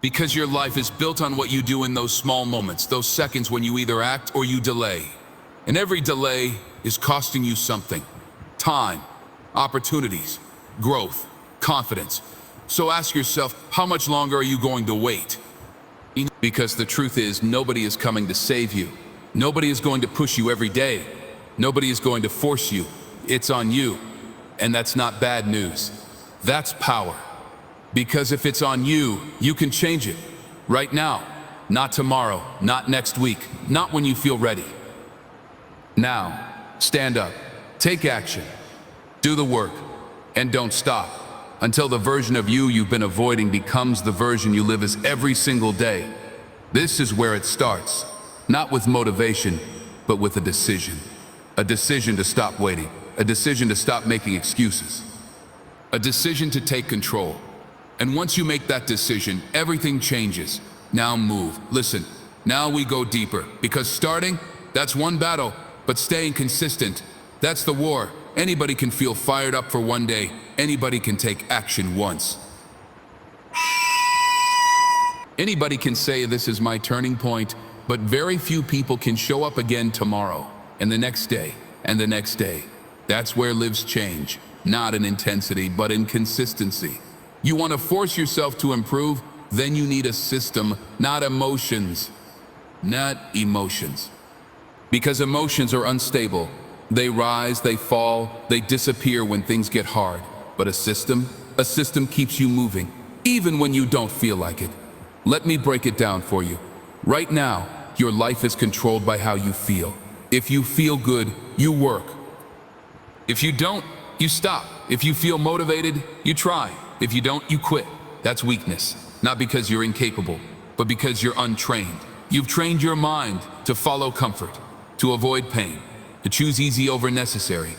Because your life is built on what you do in those small moments, those seconds when you either act or you delay. And every delay is costing you something. Time, opportunities, growth, confidence. So ask yourself, how much longer are you going to wait? Because the truth is, nobody is coming to save you. Nobody is going to push you every day. Nobody is going to force you. It's on you. And that's not bad news. That's power. Because if it's on you, you can change it. Right now. Not tomorrow. Not next week. Not when you feel ready. Now, stand up. Take action. Do the work. And don't stop. Until the version of you you've been avoiding becomes the version you live as every single day. This is where it starts. Not with motivation, but with a decision. A decision to stop waiting. A decision to stop making excuses. A decision to take control. And once you make that decision, everything changes. Now move. Listen, now we go deeper. Because starting, that's one battle. But staying consistent, that's the war. Anybody can feel fired up for one day. Anybody can take action once. Anybody can say this is my turning point, but very few people can show up again tomorrow, and the next day, and the next day. That's where lives change, not in intensity, but in consistency. You want to force yourself to improve, then you need a system, not emotions. Not emotions. Because emotions are unstable. They rise, they fall, they disappear when things get hard. But a system keeps you moving, even when you don't feel like it. Let me break it down for you. Right now, your life is controlled by how you feel. If you feel good, you work. If you don't, you stop. If you feel motivated, you try. If you don't, you quit. That's weakness. Not because you're incapable, but because you're untrained. You've trained your mind to follow comfort, to avoid pain, to choose easy over necessary.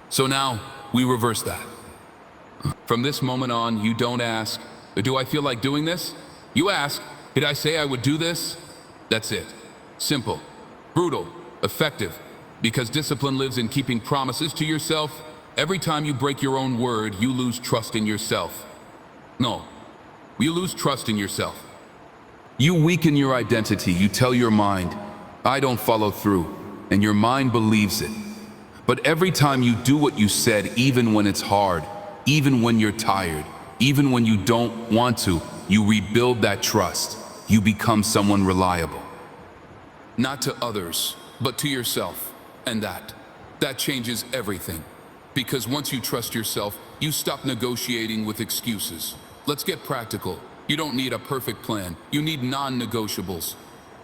So now, we reverse that. From this moment on, you don't ask, do I feel like doing this? You ask, did I say I would do this? That's it. Simple, brutal, effective. Because discipline lives in keeping promises to yourself. Every time you break your own word, you lose trust in yourself. No, you lose trust in yourself. You weaken your identity. You tell your mind, I don't follow through, and your mind believes it. But every time you do what you said, even when it's hard, even when you're tired, even when you don't want to, you rebuild that trust. You become someone reliable. Not to others, but to yourself. And that changes everything. Because once you trust yourself, you stop negotiating with excuses. Let's get practical. You don't need a perfect plan. You need non-negotiables.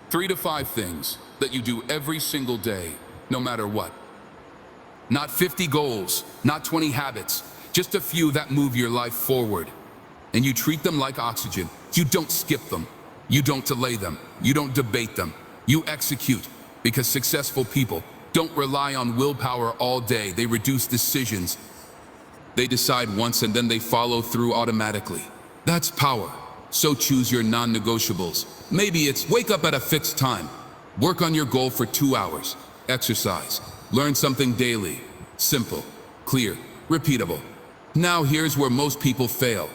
3 to 5 things that you do every single day, no matter what. Not 50 goals, not 20 habits, just a few that move your life forward. And you treat them like oxygen. You don't skip them. You don't delay them. You don't debate them. You execute, because successful people don't rely on willpower all day. They reduce decisions. They decide once and then they follow through automatically. That's power. So choose your non-negotiables. Maybe it's wake up at a fixed time. Work on your goal for 2 hours. Exercise. Learn something daily. Simple, clear, repeatable. Now here's where most people fail.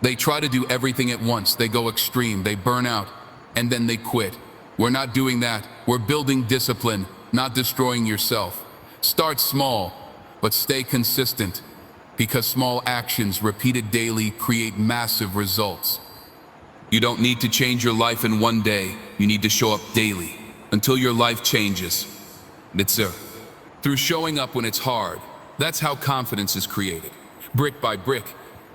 They try to do everything at once. They go extreme, they burn out, and then they quit. We're not doing that. We're building discipline, not destroying yourself. Start small, but stay consistent, because small actions repeated daily create massive results. You don't need to change your life in one day. You need to show up daily until your life changes. That's it. Through showing up when it's hard, that's how confidence is created. Brick by brick,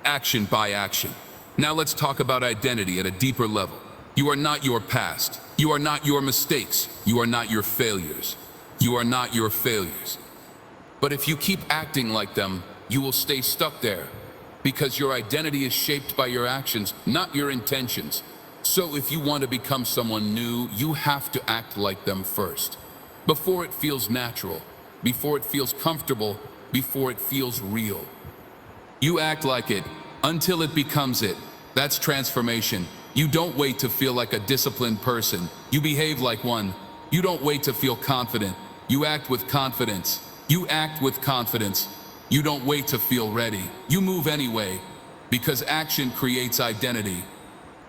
action by action. Now let's talk about identity at a deeper level. You are not your past. You are not your mistakes. You are not your failures. You are not your failures. But if you keep acting like them, you will stay stuck there, because your identity is shaped by your actions, not your intentions. So if you want to become someone new, you have to act like them first. Before it feels natural, before it feels comfortable, before it feels real. You act like it until it becomes it. That's transformation. You don't wait to feel like a disciplined person. You behave like one. You don't wait to feel confident. You act with confidence. You act with confidence. You don't wait to feel ready. You move anyway, because action creates identity.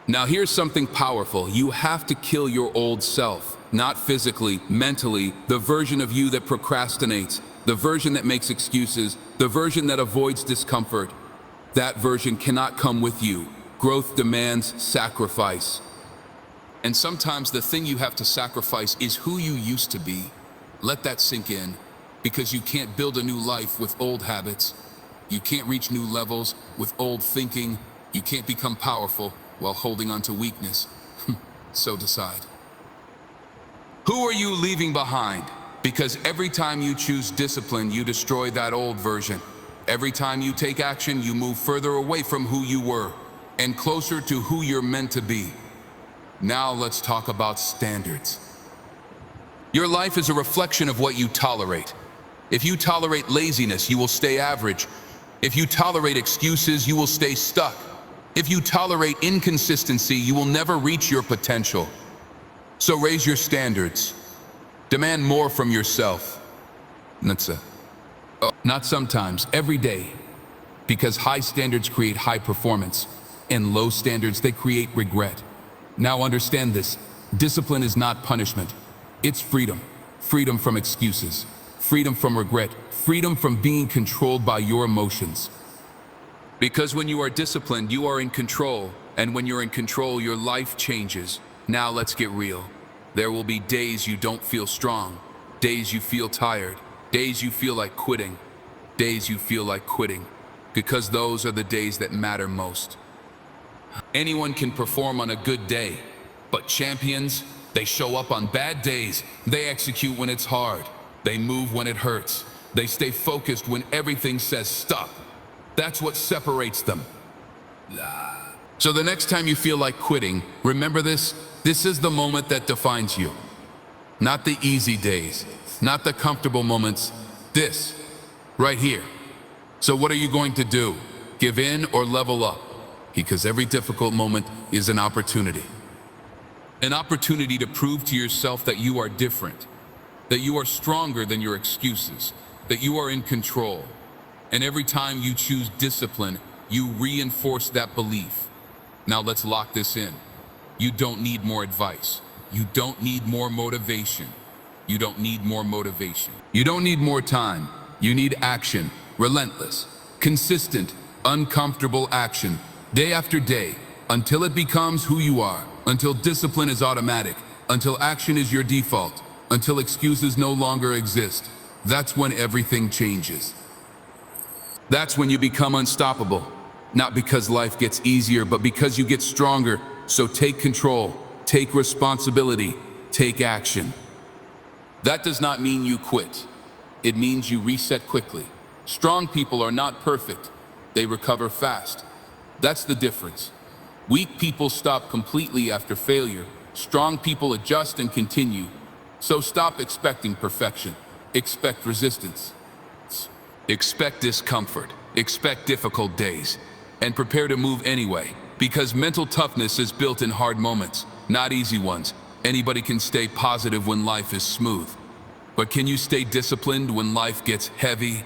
Now here's something powerful. You have to kill your old self, not physically, mentally, the version of you that procrastinates, the version that makes excuses, the version that avoids discomfort. That version cannot come with you. Growth demands sacrifice. And sometimes the thing you have to sacrifice is who you used to be. Let that sink in, because you can't build a new life with old habits. You can't reach new levels with old thinking. You can't become powerful while holding on to weakness. So decide. Who are you leaving behind? Because every time you choose discipline, you destroy that old version. Every time you take action, you move further away from who you were and closer to who you're meant to be. Now let's talk about standards. Your life is a reflection of what you tolerate. If you tolerate laziness, you will stay average. If you tolerate excuses, you will stay stuck. If you tolerate inconsistency, you will never reach your potential. So raise your standards. Demand more from yourself. Not sometimes, every day. Because high standards create high performance, and low standards, they create regret. Now understand this. Discipline is not punishment. It's freedom. Freedom from excuses. Freedom from regret. Freedom from being controlled by your emotions. Because when you are disciplined, you are in control. And when you're in control, your life changes. Now let's get real. There will be days you don't feel strong. Days you feel tired. Days you feel like quitting. Days you feel like quitting. Because those are the days that matter most. Anyone can perform on a good day. But champions, they show up on bad days. They execute when it's hard. They move when it hurts. They stay focused when everything says stop. That's what separates them. So the next time you feel like quitting, remember this. This is the moment that defines you. Not the easy days, not the comfortable moments. This, right here. So what are you going to do? Give in or level up? Because every difficult moment is an opportunity. An opportunity to prove to yourself that you are different, that you are stronger than your excuses, that you are in control. And every time you choose discipline, you reinforce that belief. Now let's lock this in. You don't need more advice. You don't need more motivation. You don't need more motivation. You don't need more time. You need action. Relentless, consistent, uncomfortable action. Day after day, until it becomes who you are. Until discipline is automatic. Until action is your default. Until excuses no longer exist. That's when everything changes. That's when you become unstoppable. Not because life gets easier, but because you get stronger. So take control, take responsibility, take action. That does not mean you quit. It means you reset quickly. Strong people are not perfect. They recover fast. That's the difference. Weak people stop completely after failure. Strong people adjust and continue. So stop expecting perfection. Expect resistance. Expect discomfort. Expect difficult days. And prepare to move anyway. Because mental toughness is built in hard moments, not easy ones. Anybody can stay positive when life is smooth. But can you stay disciplined when life gets heavy?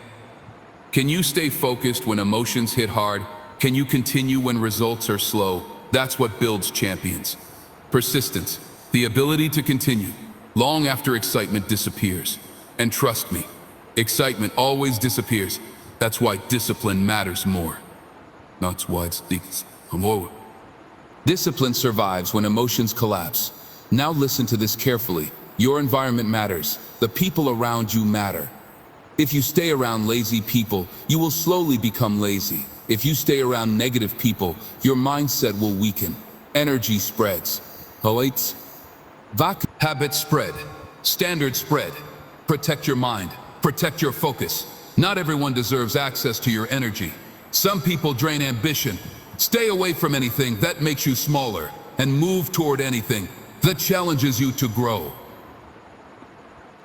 Can you stay focused when emotions hit hard? Can you continue when results are slow? That's what builds champions. Persistence, the ability to continue, long after excitement disappears. And trust me, excitement always disappears. That's why discipline matters more. That's why it's more. Discipline survives when emotions collapse. Now listen to this carefully. Your environment matters. The people around you matter. If you stay around lazy people, you will slowly become lazy. If you stay around negative people, your mindset will weaken. Energy spreads. Habits spread. Standards spread. Protect your mind. Protect your focus. Not everyone deserves access to your energy. Some people drain ambition. Stay away from anything that makes you smaller and move toward anything that challenges you to grow.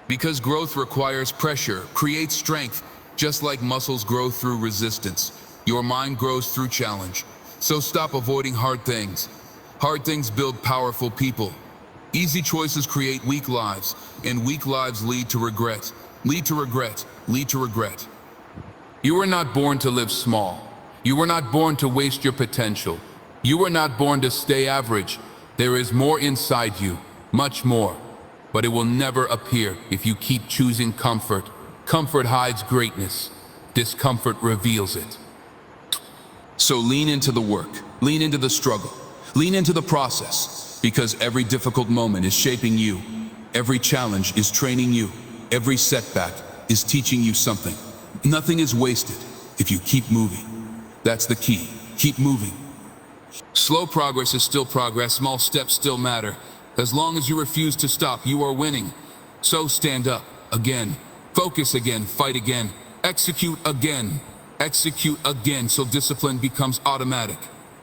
Because growth requires pressure, creates strength, just like muscles grow through resistance. Your mind grows through challenge. So stop avoiding hard things. Hard things build powerful people. Easy choices create weak lives, and weak lives lead to regret, lead to regret, lead to regret. You were not born to live small. You were not born to waste your potential. You were not born to stay average. There is more inside you, much more. But it will never appear if you keep choosing comfort. Comfort hides greatness. Discomfort reveals it. So lean into the work, lean into the struggle, lean into the process, because every difficult moment is shaping you. Every challenge is training you. Every setback is teaching you something. Nothing is wasted if you keep moving. That's the key. Keep moving. Slow progress is still progress. Small steps still matter. As long as you refuse to stop, you are winning. So stand up again. Focus again. Fight again. Execute again. Execute again so discipline becomes automatic.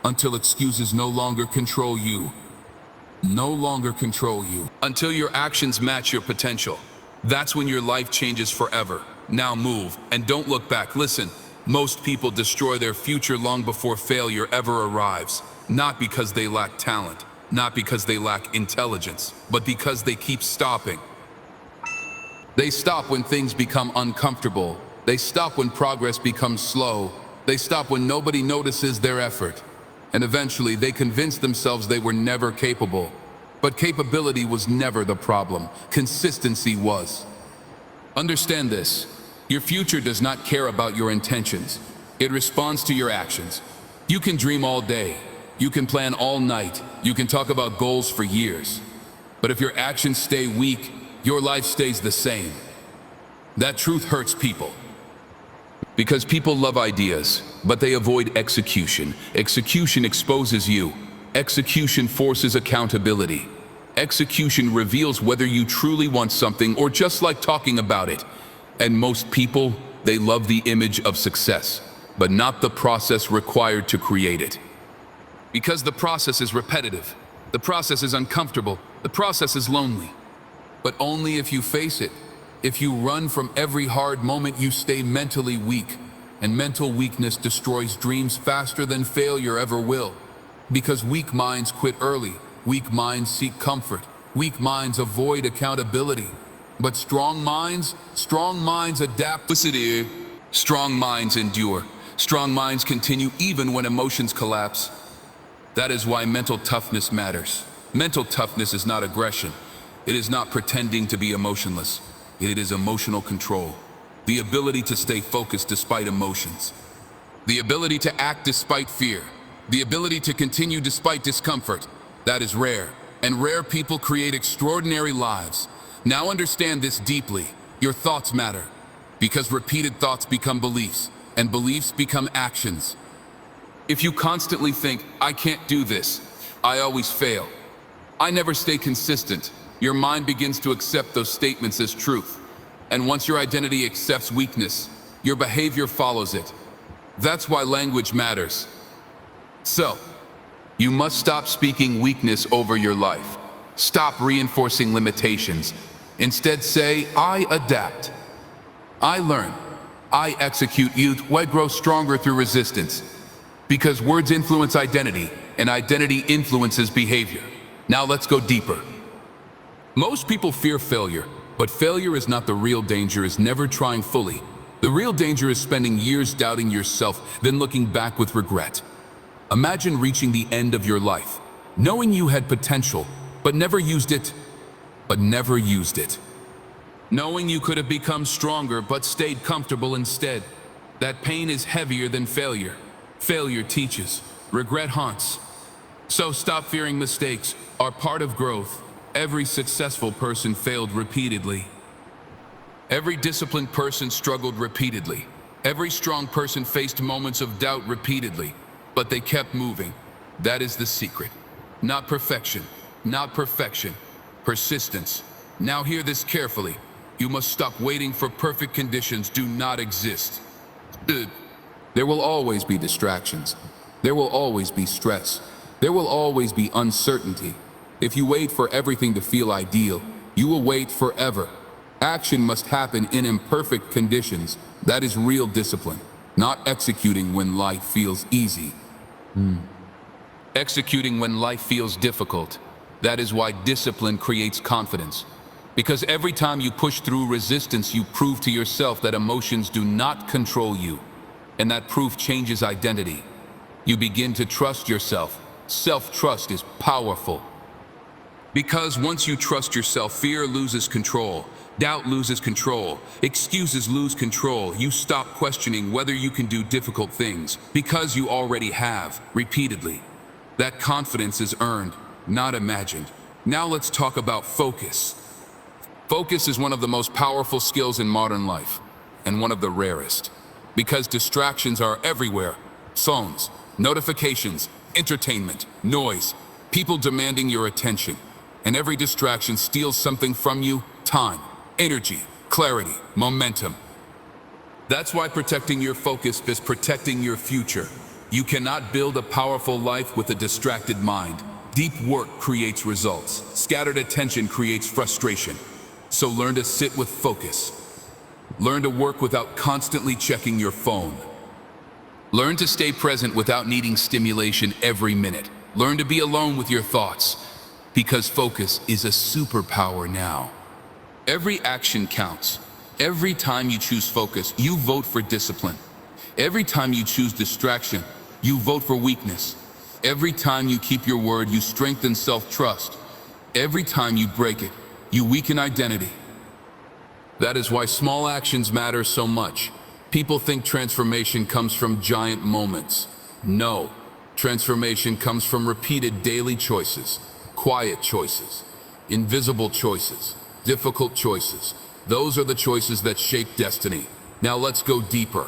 Until excuses no longer control you. No longer control you. Until your actions match your potential. That's when your life changes forever. Now move and don't look back. Listen, most people destroy their future long before failure ever arrives. Not because they lack talent, not because they lack intelligence, but because they keep stopping. They stop when things become uncomfortable. They stop when progress becomes slow. They stop when nobody notices their effort. And eventually they convince themselves they were never capable. But capability was never the problem. Consistency was. Understand this. Your future does not care about your intentions. It responds to your actions. You can dream all day. You can plan all night. You can talk about goals for years. But if your actions stay weak, your life stays the same. That truth hurts people. Because people love ideas, but they avoid execution. Execution exposes you. Execution forces accountability. Execution reveals whether you truly want something or just like talking about it. And most people, they love the image of success, but not the process required to create it. Because the process is repetitive. The process is uncomfortable. The process is lonely. But only if you face it. If you run from every hard moment, you stay mentally weak. And mental weakness destroys dreams faster than failure ever will. Because weak minds quit early. Weak minds seek comfort. Weak minds avoid accountability. But strong minds adapt. Listen here. Strong minds endure. Strong minds continue even when emotions collapse. That is why mental toughness matters. Mental toughness is not aggression. It is not pretending to be emotionless. It is emotional control. The ability to stay focused despite emotions. The ability to act despite fear. The ability to continue despite discomfort. That is rare. And rare people create extraordinary lives. Now understand this deeply. Your thoughts matter. Because repeated thoughts become beliefs. And beliefs become actions. If you constantly think, I can't do this, I always fail, I never stay consistent, your mind begins to accept those statements as truth. And once your identity accepts weakness, your behavior follows it. That's why language matters. So, you must stop speaking weakness over your life. Stop reinforcing limitations. Instead say, I adapt. I learn. I execute. You grow stronger through resistance. Because words influence identity, and identity influences behavior. Now let's go deeper. Most people fear failure, but failure is not the real danger, is never trying fully. The real danger is spending years doubting yourself, then looking back with regret. Imagine reaching the end of your life, knowing you had potential, but never used it. Knowing you could have become stronger, but stayed comfortable instead. That pain is heavier than failure. Failure teaches, regret haunts. So stop fearing mistakes are part of growth. Every successful person failed repeatedly. Every disciplined person struggled repeatedly. Every strong person faced moments of doubt repeatedly, but they kept moving. That is the secret. Not perfection, persistence. Now hear this carefully. You must stop waiting for perfect conditions. Do not exist. There will always be distractions. There will always be stress. There will always be uncertainty. If you wait for everything to feel ideal, you will wait forever. Action must happen in imperfect conditions. That is real discipline, not executing when life feels easy. Executing when life feels difficult. That is why discipline creates confidence. Because every time you push through resistance, you prove to yourself that emotions do not control you. And that proof changes identity. You begin to trust yourself, Self-trust is powerful. Because once you trust yourself, fear loses control, doubt loses control, excuses lose control. You stop questioning whether you can do difficult things because you already have, repeatedly. That confidence is earned, not imagined. Now let's talk about focus. Focus is one of the most powerful skills in modern life, and one of the rarest. Because distractions are everywhere. Phones, notifications, entertainment, noise, people demanding your attention. And every distraction steals something from you: time, energy, clarity, momentum. That's why protecting your focus is protecting your future. You cannot build a powerful life with a distracted mind. Deep work creates results. Scattered attention creates frustration. So learn to sit with focus. Learn to work without constantly checking your phone. Learn to stay present without needing stimulation every minute. Learn to be alone with your thoughts, because focus is a superpower now. Every action counts. Every time you choose focus, you vote for discipline. Every time you choose distraction, you vote for weakness. Every time you keep your word, you strengthen self-trust. Every time you break it, you weaken identity. That is why small actions matter so much. People think transformation comes from giant moments. No, transformation comes from repeated daily choices, quiet choices, invisible choices, difficult choices. Those are the choices that shape destiny. Now let's go deeper.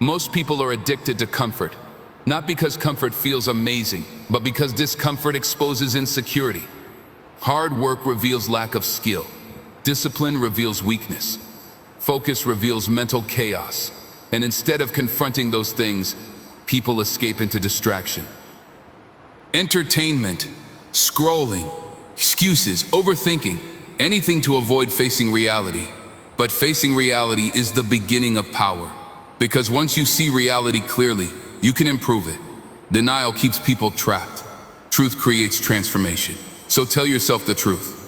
Most people are addicted to comfort, not because comfort feels amazing, but because discomfort exposes insecurity. Hard work reveals lack of skill. Discipline reveals weakness. Focus reveals mental chaos. And instead of confronting those things, people escape into distraction. Entertainment, scrolling, excuses, overthinking, anything to avoid facing reality. But facing reality is the beginning of power. Because once you see reality clearly, you can improve it. Denial keeps people trapped. Truth creates transformation. So tell yourself the truth.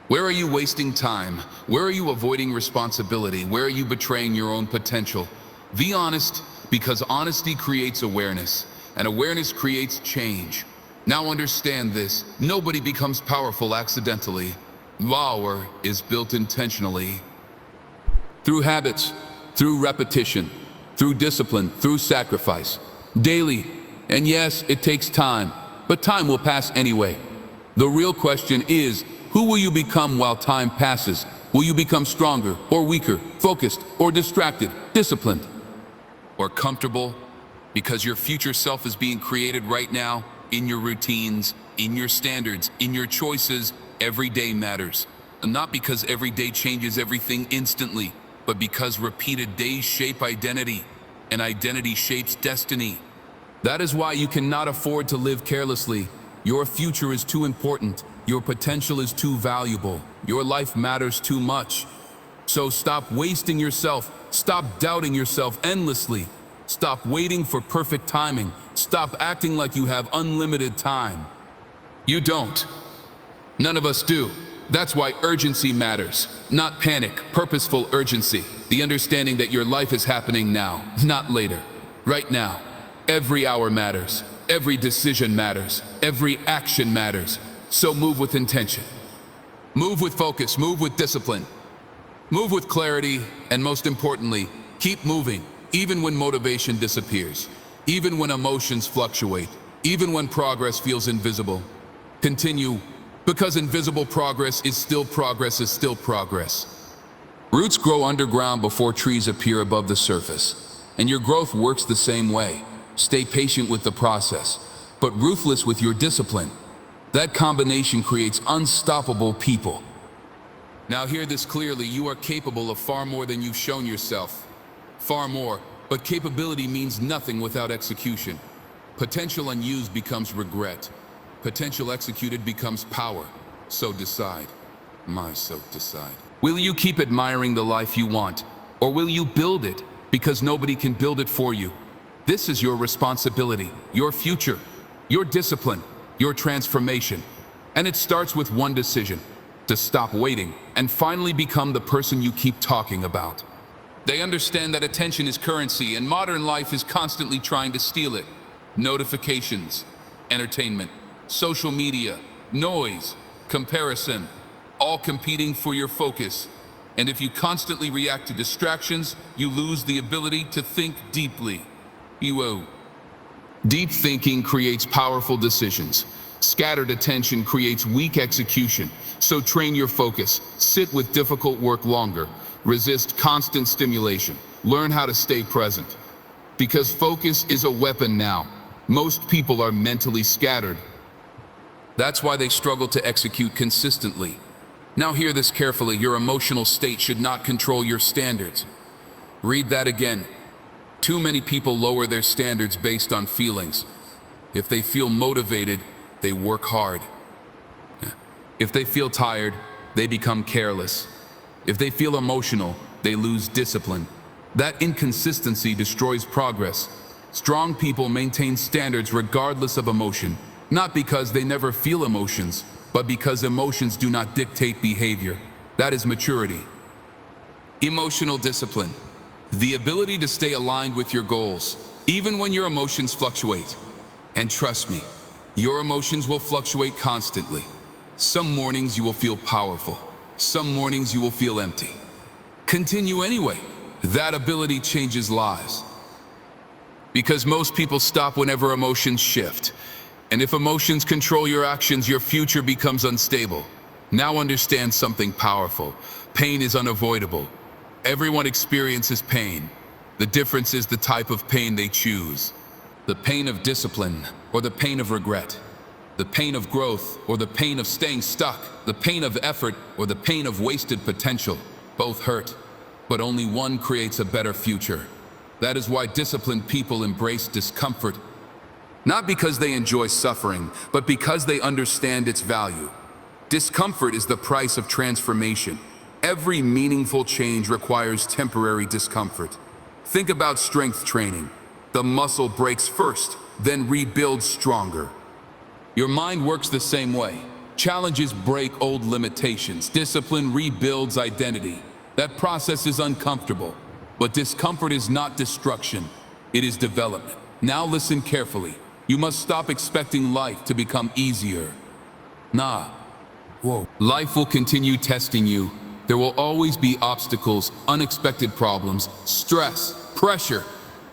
Where are you wasting time? Where are you avoiding responsibility? Where are you betraying your own potential? Be honest, because honesty creates awareness, and awareness creates change. Now understand this: nobody becomes powerful accidentally. Power is built intentionally. Through habits, through repetition, through discipline, through sacrifice. Daily. And yes, it takes time, but time will pass anyway. The real question is, who will you become while time passes? Will you become stronger or weaker, focused or distracted, disciplined or comfortable? Because your future self is being created right now, in your routines, in your standards, in your choices. Every day matters. And not because every day changes everything instantly, but because repeated days shape identity, and identity shapes destiny. That is why you cannot afford to live carelessly. Your future is too important. Your potential is too valuable. Your life matters too much. So stop wasting yourself. Stop doubting yourself endlessly. Stop waiting for perfect timing. Stop acting like you have unlimited time. You don't. None of us do. That's why urgency matters. Not panic, purposeful urgency. The understanding that your life is happening now, not later. Right now. Every hour matters. Every decision matters. Every action matters. So move with intention. Move with focus. Move with discipline. Move with clarity. And most importantly, keep moving, even when motivation disappears, even when emotions fluctuate, even when progress feels invisible. Continue, because invisible progress is still progress is still progress. Roots grow underground before trees appear above the surface. And your growth works the same way. Stay patient with the process, but ruthless with your discipline. That combination creates unstoppable people. Now hear this clearly: you are capable of far more than you've shown yourself. Far more, but capability means nothing without execution. Potential unused becomes regret. Potential executed becomes power. So decide. Decide. Will you keep admiring the life you want, or will you build it because nobody can build it for you? This is your responsibility, your future, your discipline, your transformation. And it starts with one decision: to stop waiting and finally become the person you keep talking about. They understand that attention is currency, and modern life is constantly trying to steal it. Notifications, entertainment, social media, noise, comparison, all competing for your focus. And if you constantly react to distractions, you lose the ability to think deeply. Deep thinking creates powerful decisions. Scattered attention creates weak execution. So train your focus. Sit with difficult work longer. Resist constant stimulation. Learn how to stay present. Because focus is a weapon now. Most people are mentally scattered. That's why they struggle to execute consistently. Now hear this carefully. Your emotional state should not control your standards. Read that again. Too many people lower their standards based on feelings. If they feel motivated, they work hard. If they feel tired, they become careless. If they feel emotional, they lose discipline. That inconsistency destroys progress. Strong people maintain standards regardless of emotion, not because they never feel emotions, but because emotions do not dictate behavior. That is maturity. Emotional discipline. The ability to stay aligned with your goals, even when your emotions fluctuate. And trust me, your emotions will fluctuate constantly. Some mornings you will feel powerful. Some mornings you will feel empty. Continue anyway. That ability changes lives. Because most people stop whenever emotions shift. And if emotions control your actions, your future becomes unstable. Now understand something powerful. Pain is unavoidable. Everyone experiences pain. The difference is the type of pain they choose. The pain of discipline or the pain of regret. The pain of growth or the pain of staying stuck. The pain of effort or the pain of wasted potential. Both hurt, but only one creates a better future. That is why disciplined people embrace discomfort. Not because they enjoy suffering, but because they understand its value. Discomfort is the price of transformation. Every meaningful change requires temporary discomfort. Think about strength training. The muscle breaks first, then rebuilds stronger. Your mind works the same way. Challenges break old limitations. Discipline rebuilds identity. That process is uncomfortable, but discomfort is not destruction. It is development. Now listen carefully. You must stop expecting life to become easier. Life will continue testing you. There will always be obstacles, unexpected problems, stress, pressure,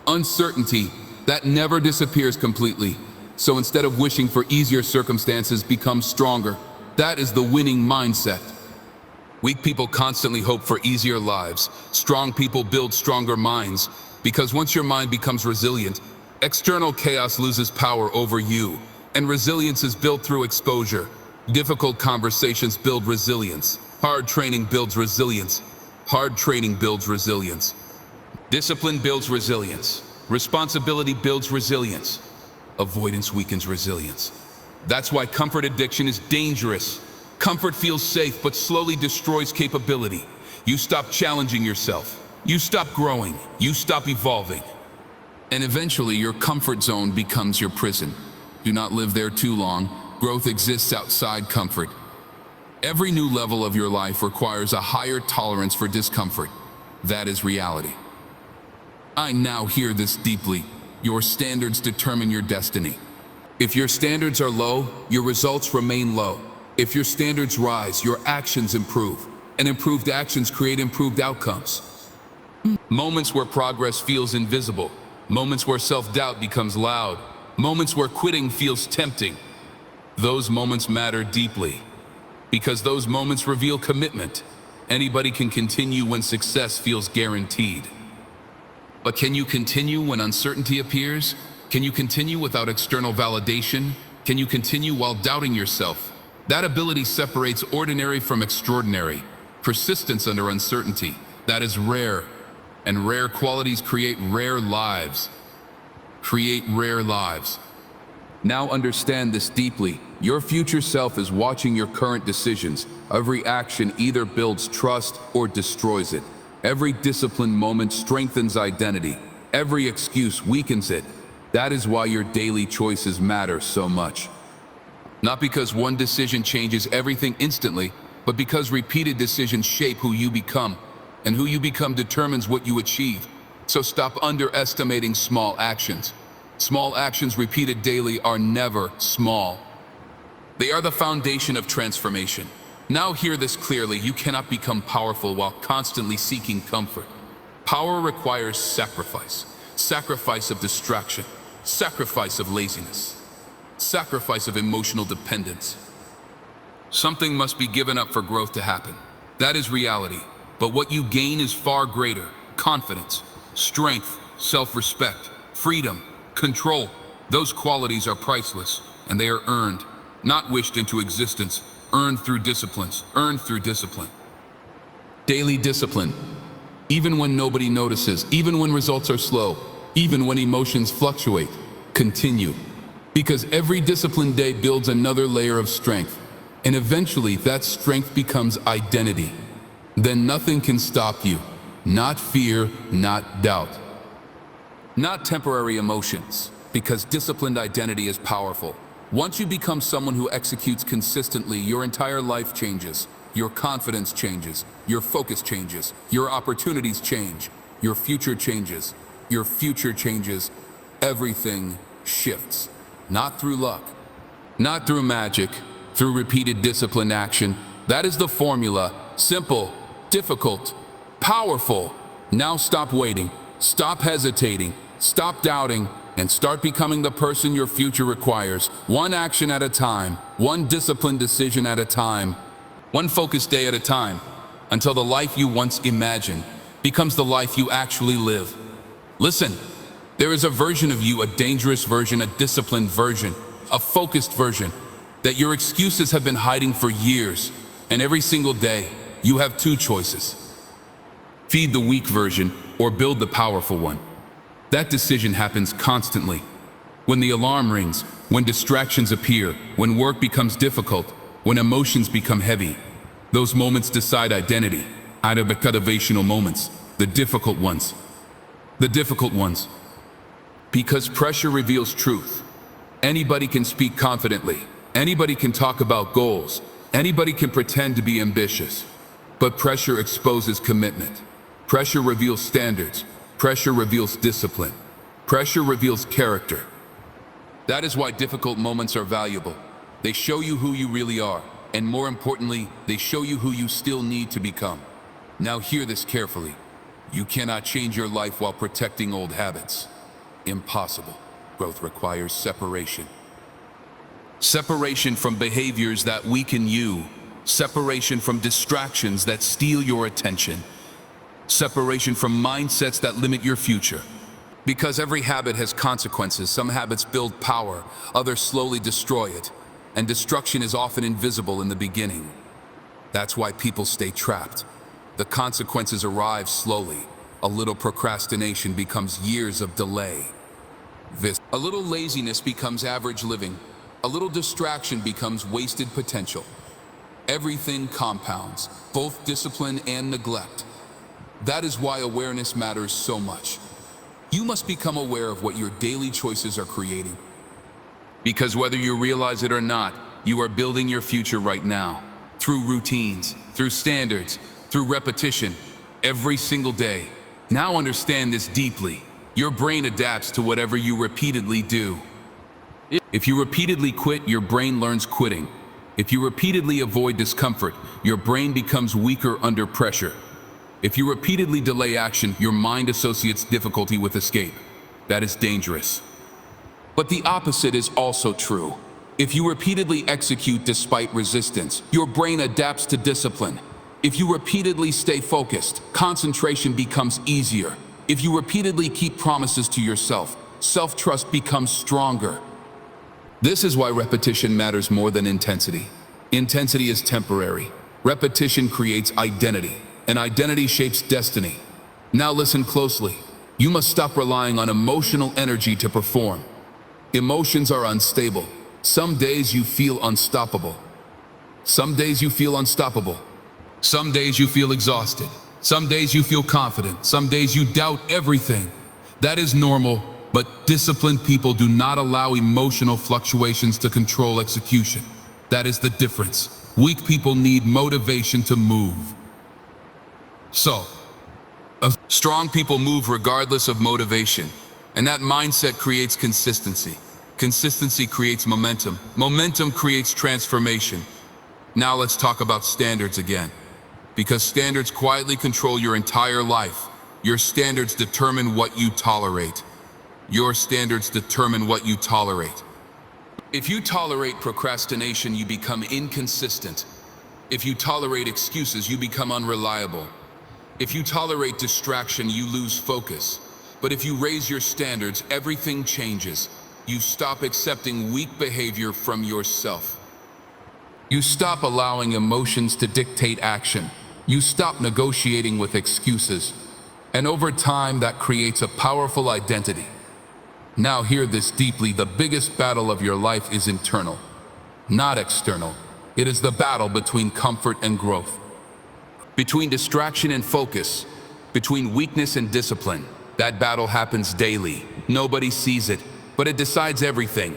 uncertainty that never disappears completely. So instead of wishing for easier circumstances, become stronger. That is the winning mindset. Weak people constantly hope for easier lives. Strong people build stronger minds. Because once your mind becomes resilient, external chaos loses power over you. And resilience is built through exposure. Difficult conversations build resilience. Hard training builds resilience. Hard training builds resilience. Discipline builds resilience. Responsibility builds resilience. Avoidance weakens resilience. That's why comfort addiction is dangerous. Comfort feels safe, but slowly destroys capability. You stop challenging yourself. You stop growing. You stop evolving. And eventually, your comfort zone becomes your prison. Do not live there too long. Growth exists outside comfort. Every new level of your life requires a higher tolerance for discomfort. That is reality. I now hear this deeply. Your standards determine your destiny. If your standards are low, your results remain low. If your standards rise, your actions improve. And improved actions create improved outcomes. Moments where progress feels invisible. Moments where self-doubt becomes loud. Moments where quitting feels tempting. Those moments matter deeply. Because those moments reveal commitment. Anybody can continue when success feels guaranteed. But can you continue when uncertainty appears? Can you continue without external validation? Can you continue while doubting yourself? That ability separates ordinary from extraordinary. Persistence under uncertainty. That is rare. And rare qualities create rare lives. Create rare lives. Now understand this deeply. Your future self is watching your current decisions. Every action either builds trust or destroys it. Every disciplined moment strengthens identity. Every excuse weakens it. That is why your daily choices matter so much. Not because one decision changes everything instantly, but because repeated decisions shape who you become, and who you become determines what you achieve. So stop underestimating small actions. Small actions repeated daily are never small. They are the foundation of transformation. Now hear this clearly: you cannot become powerful while constantly seeking comfort. Power requires sacrifice. Sacrifice of distraction. Sacrifice of laziness. Sacrifice of emotional dependence. Something must be given up for growth to happen. That is reality. But what you gain is far greater. Confidence, strength, self-respect, freedom, control. Those qualities are priceless, and they are earned, not wished into existence. Earned through disciplines. Earned through discipline. Daily discipline. Even when nobody notices, even when results are slow, even when emotions fluctuate, continue. Because every disciplined day builds another layer of strength, and eventually that strength becomes identity. Then nothing can stop you. Not fear, not doubt. Not temporary emotions, because disciplined identity is powerful. Once you become someone who executes consistently, your entire life changes. Your confidence changes. Your focus changes. Your opportunities change. Your future changes. Your future changes. Everything shifts. Not through luck, not through magic, through repeated disciplined action. That is the formula. Simple, difficult, powerful. Now stop waiting. Stop hesitating. Stop doubting. And start becoming the person your future requires. One action at a time, one disciplined decision at a time, one focused day at a time, until the life you once imagined becomes the life you actually live. Listen, there is a version of you, a dangerous version, a disciplined version, a focused version, that your excuses have been hiding for years. And every single day, you have two choices. Feed the weak version or build the powerful one. That decision happens constantly. When the alarm rings, when distractions appear, when work becomes difficult, when emotions become heavy, those moments decide identity. Motivational moments, the difficult ones. The difficult ones. Because pressure reveals truth. Anybody can speak confidently. Anybody can talk about goals. Anybody can pretend to be ambitious. But pressure exposes commitment. Pressure reveals standards. Pressure reveals discipline. Pressure reveals character. That is why difficult moments are valuable. They show you who you really are, and more importantly, they show you who you still need to become. Now hear this carefully. You cannot change your life while protecting old habits. Impossible. Growth requires separation. Separation from behaviors that weaken you. Separation from distractions that steal your attention. Separation from mindsets that limit your future. Because every habit has consequences. Some habits build power, others slowly destroy it. And destruction is often invisible in the beginning. That's why people stay trapped. The consequences arrive slowly. A little procrastination becomes years of delay. A little laziness becomes average living. A little distraction becomes wasted potential. Everything compounds, both discipline and neglect. That is why awareness matters so much. You must become aware of what your daily choices are creating. Because whether you realize it or not, you are building your future right now. Through routines, through standards, through repetition, every single day. Now understand this deeply. Your brain adapts to whatever you repeatedly do. If you repeatedly quit, your brain learns quitting. If you repeatedly avoid discomfort, your brain becomes weaker under pressure. If you repeatedly delay action, your mind associates difficulty with escape. That is dangerous. But the opposite is also true. If you repeatedly execute despite resistance, your brain adapts to discipline. If you repeatedly stay focused, concentration becomes easier. If you repeatedly keep promises to yourself, self-trust becomes stronger. This is why repetition matters more than intensity. Intensity is temporary. Repetition creates identity, and identity shapes destiny. Now listen closely. You must stop relying on emotional energy to perform. Emotions are unstable. Some days you feel unstoppable. Some days you feel unstoppable. Some days you feel exhausted. Some days you feel confident. Some days you doubt everything. That is normal, but disciplined people do not allow emotional fluctuations to control execution. That is the difference. Weak people need motivation to move. So, strong people move regardless of motivation. And that mindset creates consistency. Consistency creates momentum. Momentum creates transformation. Now let's talk about standards again. Because standards quietly control your entire life. Your standards determine what you tolerate. Your standards determine what you tolerate. If you tolerate procrastination, you become inconsistent. If you tolerate excuses, you become unreliable. If you tolerate distraction, you lose focus. But if you raise your standards, everything changes. You stop accepting weak behavior from yourself. You stop allowing emotions to dictate action. You stop negotiating with excuses. And over time, that creates a powerful identity. Now hear this deeply, the biggest battle of your life is internal, not external. It is the battle between comfort and growth, between distraction and focus, between weakness and discipline. That battle happens daily. Nobody sees it, but it decides everything.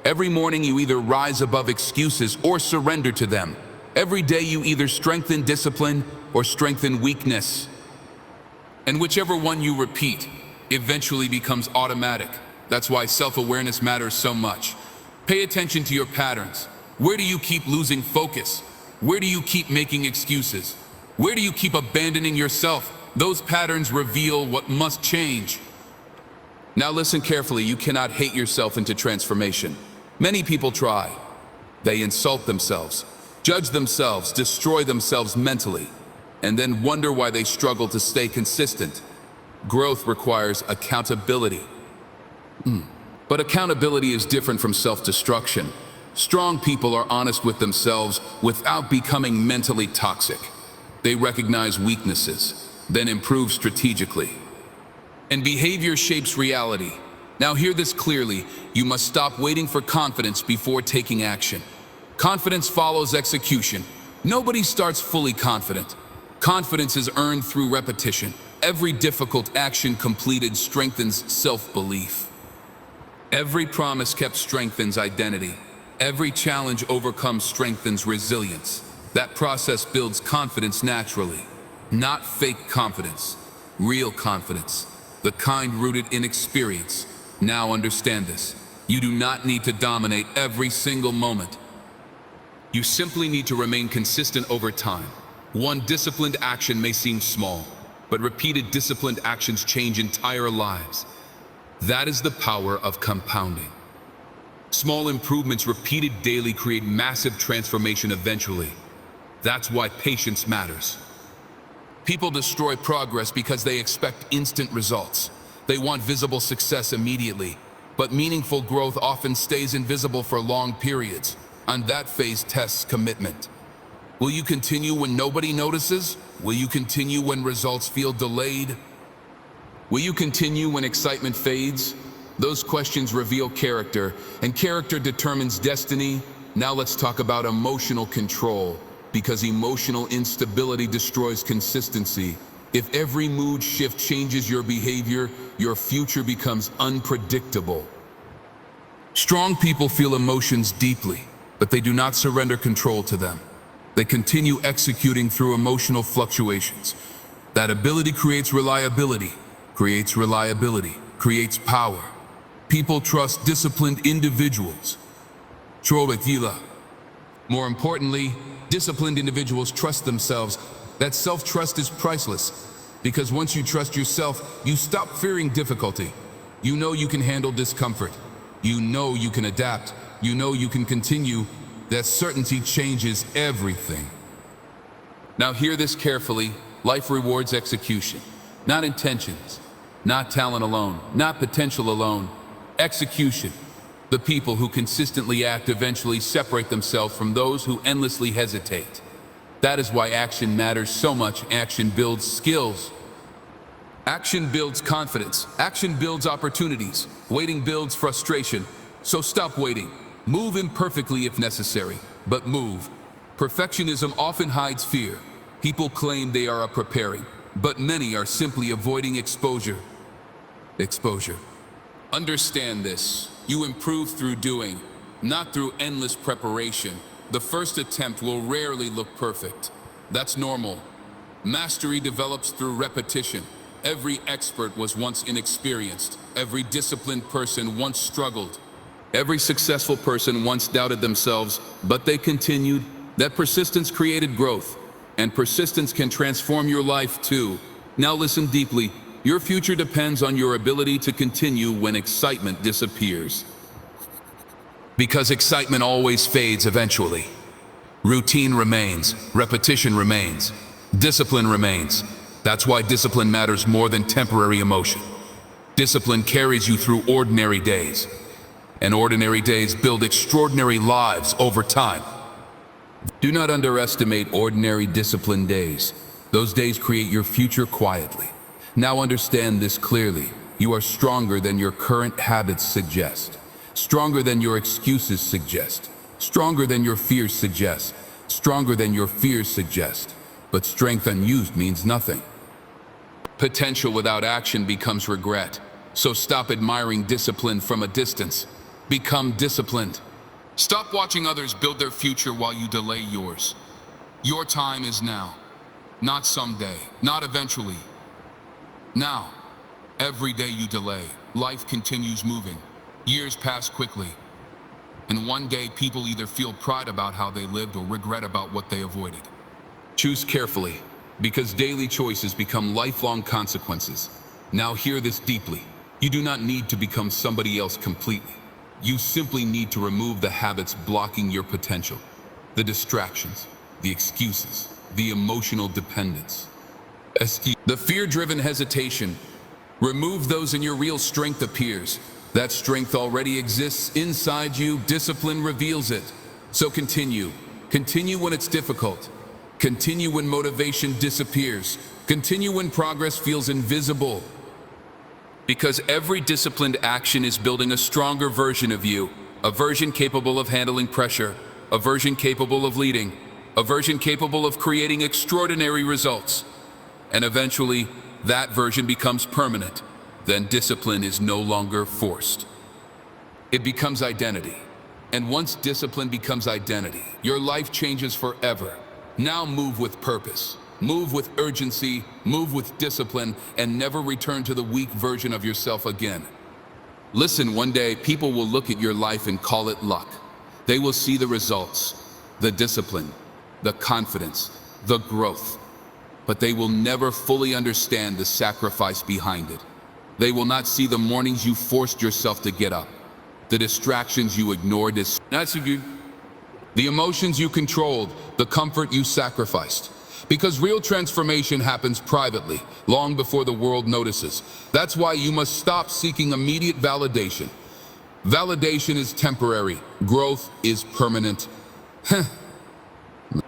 Every morning you either rise above excuses or surrender to them. Every day you either strengthen discipline or strengthen weakness. And whichever one you repeat eventually becomes automatic. That's why self-awareness matters so much. Pay attention to your patterns. Where do you keep losing focus? Where do you keep making excuses? Where do you keep abandoning yourself? Those patterns reveal what must change. Now listen carefully, you cannot hate yourself into transformation. Many people try. They insult themselves, judge themselves, destroy themselves mentally, and then wonder why they struggle to stay consistent. Growth requires accountability. But accountability is different from self-destruction. Strong people are honest with themselves without becoming mentally toxic. They recognize weaknesses, then improve strategically. And behavior shapes reality. Now hear this clearly, you must stop waiting for confidence before taking action. Confidence follows execution. Nobody starts fully confident. Confidence is earned through repetition. Every difficult action completed strengthens self-belief. Every promise kept strengthens identity. Every challenge overcome strengthens resilience. That process builds confidence naturally. Not fake confidence, real confidence. The kind rooted in experience. Now understand this. You do not need to dominate every single moment. You simply need to remain consistent over time. One disciplined action may seem small, but repeated disciplined actions change entire lives. That is the power of compounding. Small improvements repeated daily create massive transformation eventually. That's why patience matters. People destroy progress because they expect instant results. They want visible success immediately, but meaningful growth often stays invisible for long periods, and that phase tests commitment. Will you continue when nobody notices? Will you continue when results feel delayed? Will you continue when excitement fades? Those questions reveal character, and character determines destiny. Now let's talk about emotional control, because emotional instability destroys consistency. If every mood shift changes your behavior, your future becomes unpredictable. Strong people feel emotions deeply, but they do not surrender control to them. They continue executing through emotional fluctuations. That ability creates reliability, creates power. People trust disciplined individuals. More importantly, disciplined individuals trust themselves. That self-trust is priceless, because once you trust yourself, you stop fearing difficulty. You know you can handle discomfort. You know you can adapt. You know you can continue. That certainty changes everything. Now hear this carefully. Life rewards execution, not intentions, not talent alone, not potential alone. Execution. The people who consistently act eventually separate themselves from those who endlessly hesitate. That is why action matters so much. Action builds skills. Action builds confidence. Action builds opportunities. Waiting builds frustration. So stop waiting. Move imperfectly if necessary, but move. Perfectionism often hides fear. People claim they are preparing, but many are simply avoiding exposure. Understand this. You improve through doing, not through endless preparation. The first attempt will rarely look perfect. That's normal. Mastery develops through repetition. Every expert was once inexperienced. Every disciplined person once struggled. Every successful person once doubted themselves, but they continued. That persistence created growth, and persistence can transform your life too. Now listen deeply. Your future depends on your ability to continue when excitement disappears. Because excitement always fades eventually. Routine remains, repetition remains, discipline remains. That's why discipline matters more than temporary emotion. Discipline carries you through ordinary days, and ordinary days build extraordinary lives over time. Do not underestimate ordinary disciplined days. Those days create your future quietly. Now understand this clearly. You are stronger than your current habits suggest. Stronger than your excuses suggest. Stronger than your fears suggest. Stronger than your fears suggest. But strength unused means nothing. Potential without action becomes regret. So stop admiring discipline from a distance. Become disciplined. Stop watching others build their future while you delay yours. Your time is now. Not someday, not eventually. Now. Every day you delay, life continues moving. Years pass quickly. And one day people either feel pride about how they lived or regret about what they avoided. Choose carefully, because daily choices become lifelong consequences. Now hear this deeply. You do not need to become somebody else completely. You simply need to remove the habits blocking your potential. The distractions, the excuses, the emotional dependence. The fear-driven hesitation. Remove those and your real strength appears. That strength already exists inside you. Discipline reveals it. So continue. Continue when it's difficult. Continue when motivation disappears. Continue when progress feels invisible. Because every disciplined action is building a stronger version of you, a version capable of handling pressure, a version capable of leading, a version capable of creating extraordinary results. And eventually, that version becomes permanent. Then discipline is no longer forced. It becomes identity. And once discipline becomes identity, your life changes forever. Now move with purpose. Move with urgency, move with discipline, and never return to the weak version of yourself again. Listen, one day people will look at your life and call it luck. They will see the results, the discipline, the confidence, the growth. But they will never fully understand the sacrifice behind it. They will not see the mornings you forced yourself to get up, the distractions you ignored, the emotions you controlled, the comfort you sacrificed. Because real transformation happens privately, long before the world notices. That's why you must stop seeking immediate validation. Validation is temporary. Growth is permanent.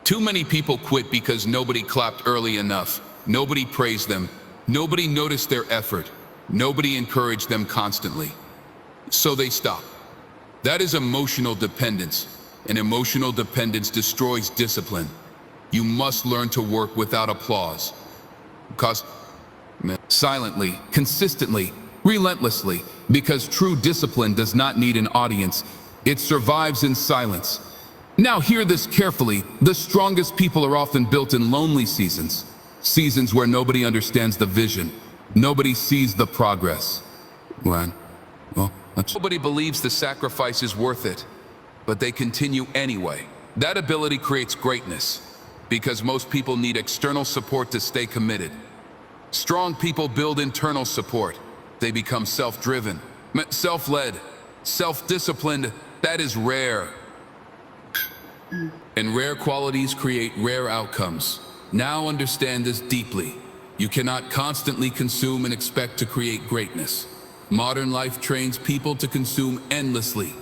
Too many people quit because nobody clapped early enough. Nobody praised them. Nobody noticed their effort. Nobody encouraged them constantly. So they stop. That is emotional dependence. And emotional dependence destroys discipline. You must learn to work without applause. Silently, consistently, relentlessly, because true discipline does not need an audience. It survives in silence. Now hear this carefully. The strongest people are often built in lonely seasons. Seasons where nobody understands the vision. Nobody sees the progress. Nobody believes the sacrifice is worth it, but they continue anyway. That ability creates greatness. Because most people need external support to stay committed. Strong people build internal support. They become self-driven, self-led, self-disciplined. That is rare. And rare qualities create rare outcomes. Now understand this deeply. You cannot constantly consume and expect to create greatness. Modern life trains people to consume endlessly.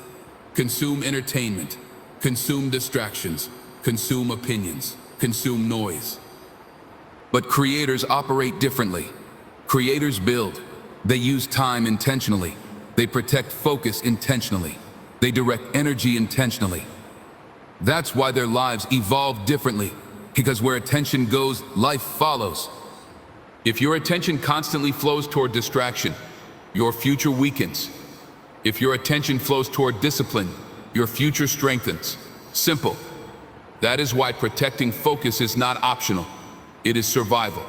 Consume entertainment, consume distractions, consume opinions. Consume noise. But creators operate differently. Creators build. They use time intentionally. They protect focus intentionally. They direct energy intentionally. That's why their lives evolve differently. Because where attention goes, life follows. If your attention constantly flows toward distraction, your future weakens. If your attention flows toward discipline, your future strengthens. Simple. That is why protecting focus is not optional. It is survival.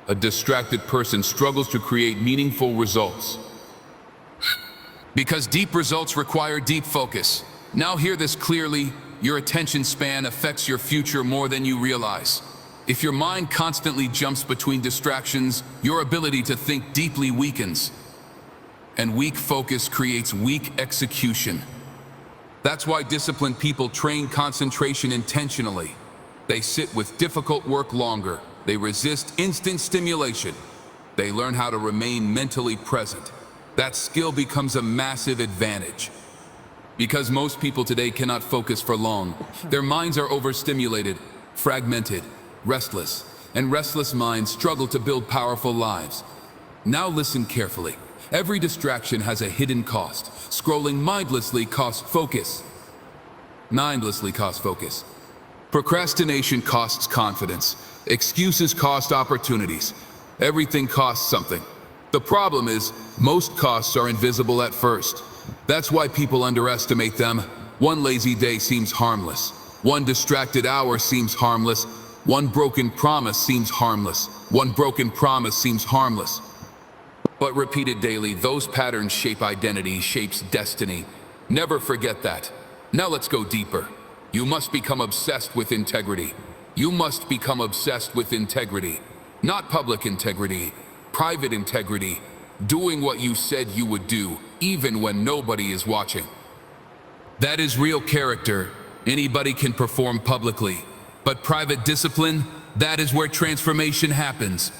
A distracted person struggles to create meaningful results. Because deep results require deep focus. Now hear this clearly, your attention span affects your future more than you realize. If your mind constantly jumps between distractions, your ability to think deeply weakens. And weak focus creates weak execution. That's why disciplined people train concentration intentionally. They sit with difficult work longer. They resist instant stimulation. They learn how to remain mentally present. That skill becomes a massive advantage. Because most people today cannot focus for long. Their minds are overstimulated, fragmented, restless, and restless minds struggle to build powerful lives. Now listen carefully. Every distraction has a hidden cost. Scrolling mindlessly costs focus. Mindlessly costs focus. Procrastination costs confidence. Excuses cost opportunities. Everything costs something. The problem is, most costs are invisible at first. That's why people underestimate them. One lazy day seems harmless. One distracted hour seems harmless. One broken promise seems harmless. One broken promise seems harmless. But repeated daily, those patterns shape identity, shapes destiny. Never forget that. Now let's go deeper. You must become obsessed with integrity. You must become obsessed with integrity. Not public integrity, private integrity. Doing what you said you would do, even when nobody is watching. That is real character. Anybody can perform publicly. But private discipline, that is where transformation happens.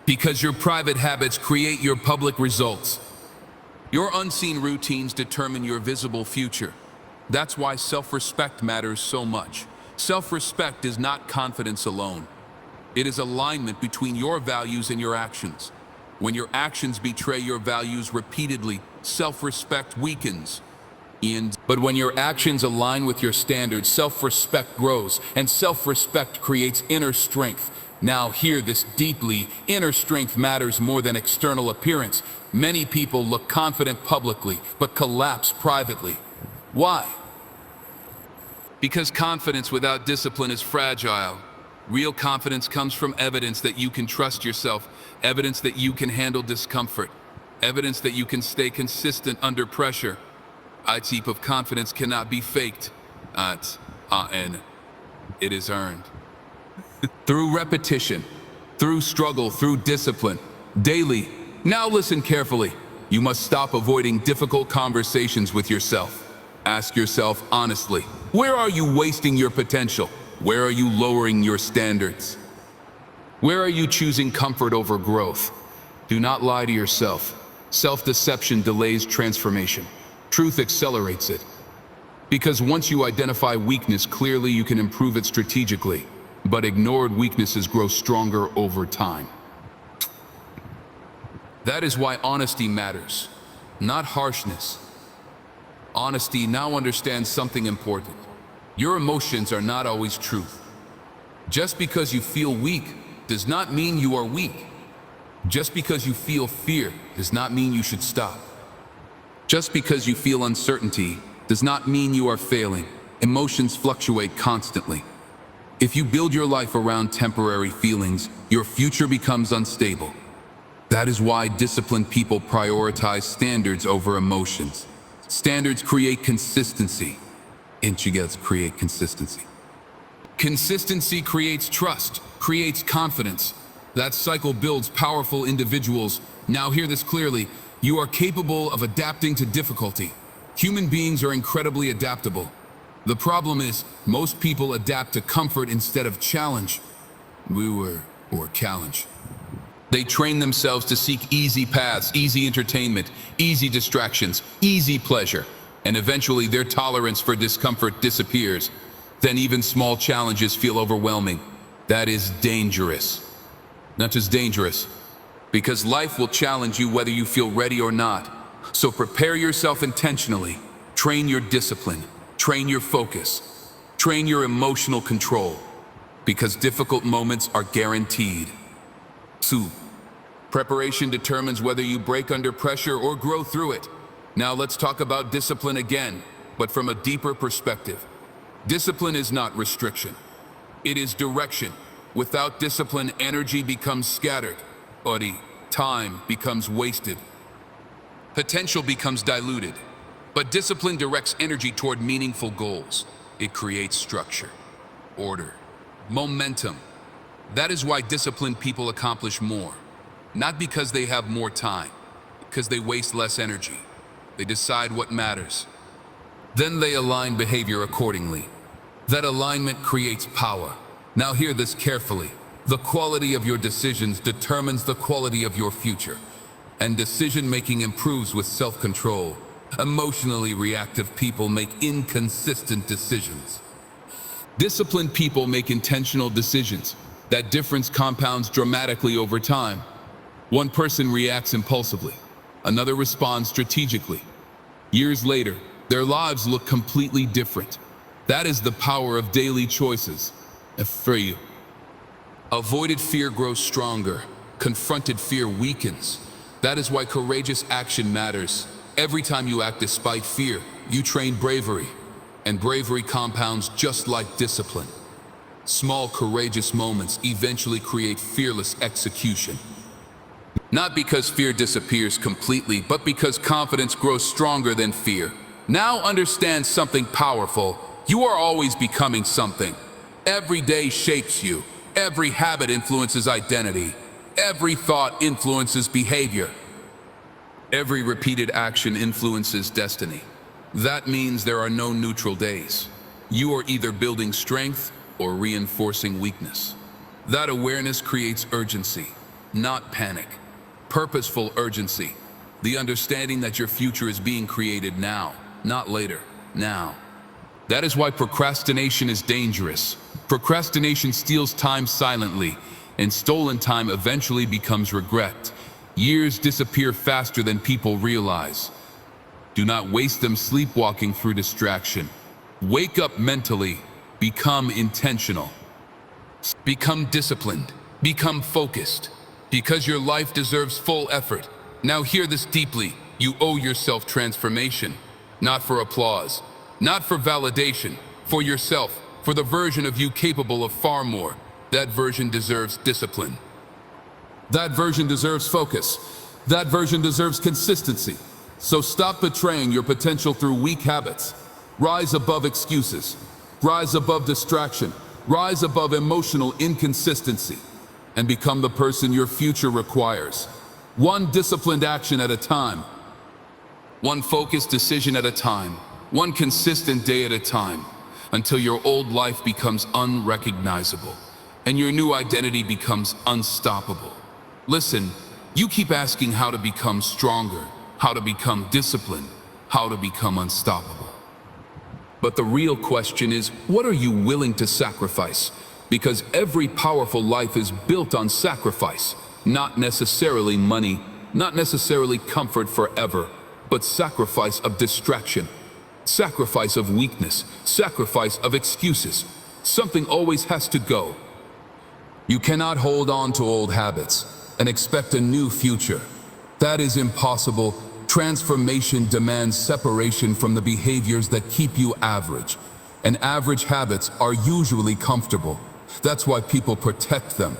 Because your private habits create your public results. Your unseen routines determine your visible future. That's why self-respect matters so much. Self-respect is not confidence alone. It is alignment between your values and your actions. When your actions betray your values repeatedly, self-respect weakens. But when your actions align with your standards, self-respect grows, and self-respect creates inner strength. Now hear this deeply, inner strength matters more than external appearance. Many people look confident publicly, but collapse privately. Why? Because confidence without discipline is fragile. Real confidence comes from evidence that you can trust yourself, evidence that you can handle discomfort, evidence that you can stay consistent under pressure. A type of confidence cannot be faked, and it is earned. Through repetition, through struggle, through discipline, daily. Now listen carefully. You must stop avoiding difficult conversations with yourself. Ask yourself honestly, where are you wasting your potential? Where are you lowering your standards? Where are you choosing comfort over growth? Do not lie to yourself. Self-deception delays transformation. Truth accelerates it. Because once you identify weakness clearly, you can improve it strategically. But ignored weaknesses grow stronger over time. That is why honesty matters, not harshness. Honesty now understands something important. Your emotions are not always truth. Just because you feel weak does not mean you are weak. Just because you feel fear does not mean you should stop. Just because you feel uncertainty does not mean you are failing. Emotions fluctuate constantly. If you build your life around temporary feelings, your future becomes unstable. That is why disciplined people prioritize standards over emotions. Standards create consistency. Integers create consistency. Consistency creates trust, creates confidence. That cycle builds powerful individuals. Now hear this clearly. You are capable of adapting to difficulty. Human beings are incredibly adaptable. The problem is, most people adapt to comfort instead of challenge. Or challenge. They train themselves to seek easy paths, easy entertainment, easy distractions, easy pleasure, and eventually their tolerance for discomfort disappears. Then even small challenges feel overwhelming. That is dangerous. Not just dangerous, because life will challenge you whether you feel ready or not. So prepare yourself intentionally. Train your discipline. Train your focus. Train your emotional control. Because difficult moments are guaranteed. 2. Preparation determines whether you break under pressure or grow through it. Now let's talk about discipline again, but from a deeper perspective. Discipline is not restriction. It is direction. Without discipline, energy becomes scattered. Body, time becomes wasted. Potential becomes diluted. But discipline directs energy toward meaningful goals. It creates structure, order, momentum. That is why disciplined people accomplish more. Not because they have more time, because they waste less energy. They decide what matters. Then they align behavior accordingly. That alignment creates power. Now hear this carefully. The quality of your decisions determines the quality of your future. And decision-making improves with self-control. Emotionally reactive people make inconsistent decisions. Disciplined people make intentional decisions. That difference compounds dramatically over time. One person reacts impulsively. Another responds strategically. Years later, their lives look completely different. That is the power of daily choices. For you. Avoided fear grows stronger. Confronted fear weakens. That is why courageous action matters. Every time you act despite fear, you train bravery. And bravery compounds just like discipline. Small, courageous moments eventually create fearless execution. Not because fear disappears completely, but because confidence grows stronger than fear. Now understand something powerful. You are always becoming something. Every day shapes you. Every habit influences identity. Every thought influences behavior. Every repeated action influences destiny. That means there are no neutral days. You are either building strength or reinforcing weakness. That awareness creates urgency, not panic. Purposeful urgency. The understanding that your future is being created now, not later, now. That is why procrastination is dangerous. Procrastination steals time silently, and stolen time eventually becomes regret. Years disappear faster than people realize. Do not waste them sleepwalking through distraction. Wake up mentally. Become intentional. Become disciplined. Become focused. Because your life deserves full effort. Now hear this deeply. You owe yourself transformation. Not for applause. Not for validation. For yourself. For the version of you capable of far more. That version deserves discipline. That version deserves focus. That version deserves consistency. So stop betraying your potential through weak habits. Rise above excuses. Rise above distraction. Rise above emotional inconsistency. And become the person your future requires. One disciplined action at a time. One focused decision at a time. One consistent day at a time. Until your old life becomes unrecognizable. And your new identity becomes unstoppable. Listen, you keep asking how to become stronger, how to become disciplined, how to become unstoppable. But the real question is, what are you willing to sacrifice? Because every powerful life is built on sacrifice. Not necessarily money, not necessarily comfort forever, but sacrifice of distraction, sacrifice of weakness, sacrifice of excuses. Something always has to go. You cannot hold on to old habits and expect a new future. That is impossible. Transformation demands separation from the behaviors that keep you average. And average habits are usually comfortable. That's why people protect them.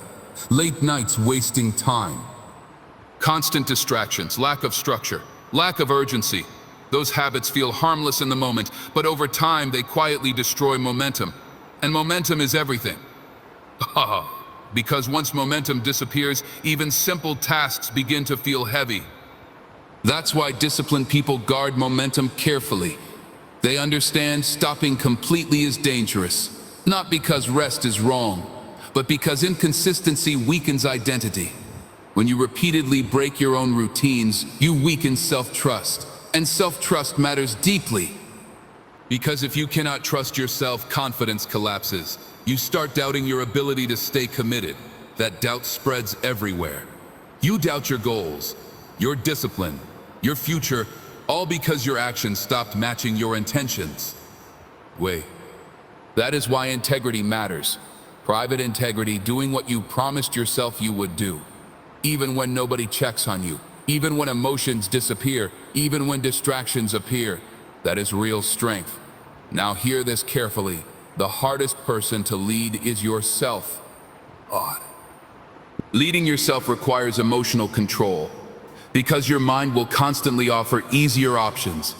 Late nights wasting time. Constant distractions, lack of structure, lack of urgency. Those habits feel harmless in the moment, but over time they quietly destroy momentum. And momentum is everything. Because once momentum disappears, even simple tasks begin to feel heavy. That's why disciplined people guard momentum carefully. They understand stopping completely is dangerous, not because rest is wrong, but because inconsistency weakens identity. When you repeatedly break your own routines, you weaken self-trust, and self-trust matters deeply. Because if you cannot trust yourself, confidence collapses. You start doubting your ability to stay committed. That doubt spreads everywhere. You doubt your goals, your discipline, your future, all because your actions stopped matching your intentions. Wait, that is why integrity matters. Private integrity, doing what you promised yourself you would do. Even when nobody checks on you, even when emotions disappear, even when distractions appear. That is real strength. Now hear this carefully. The hardest person to lead is yourself. odd. Leading yourself requires emotional control, because your mind will constantly offer easier options.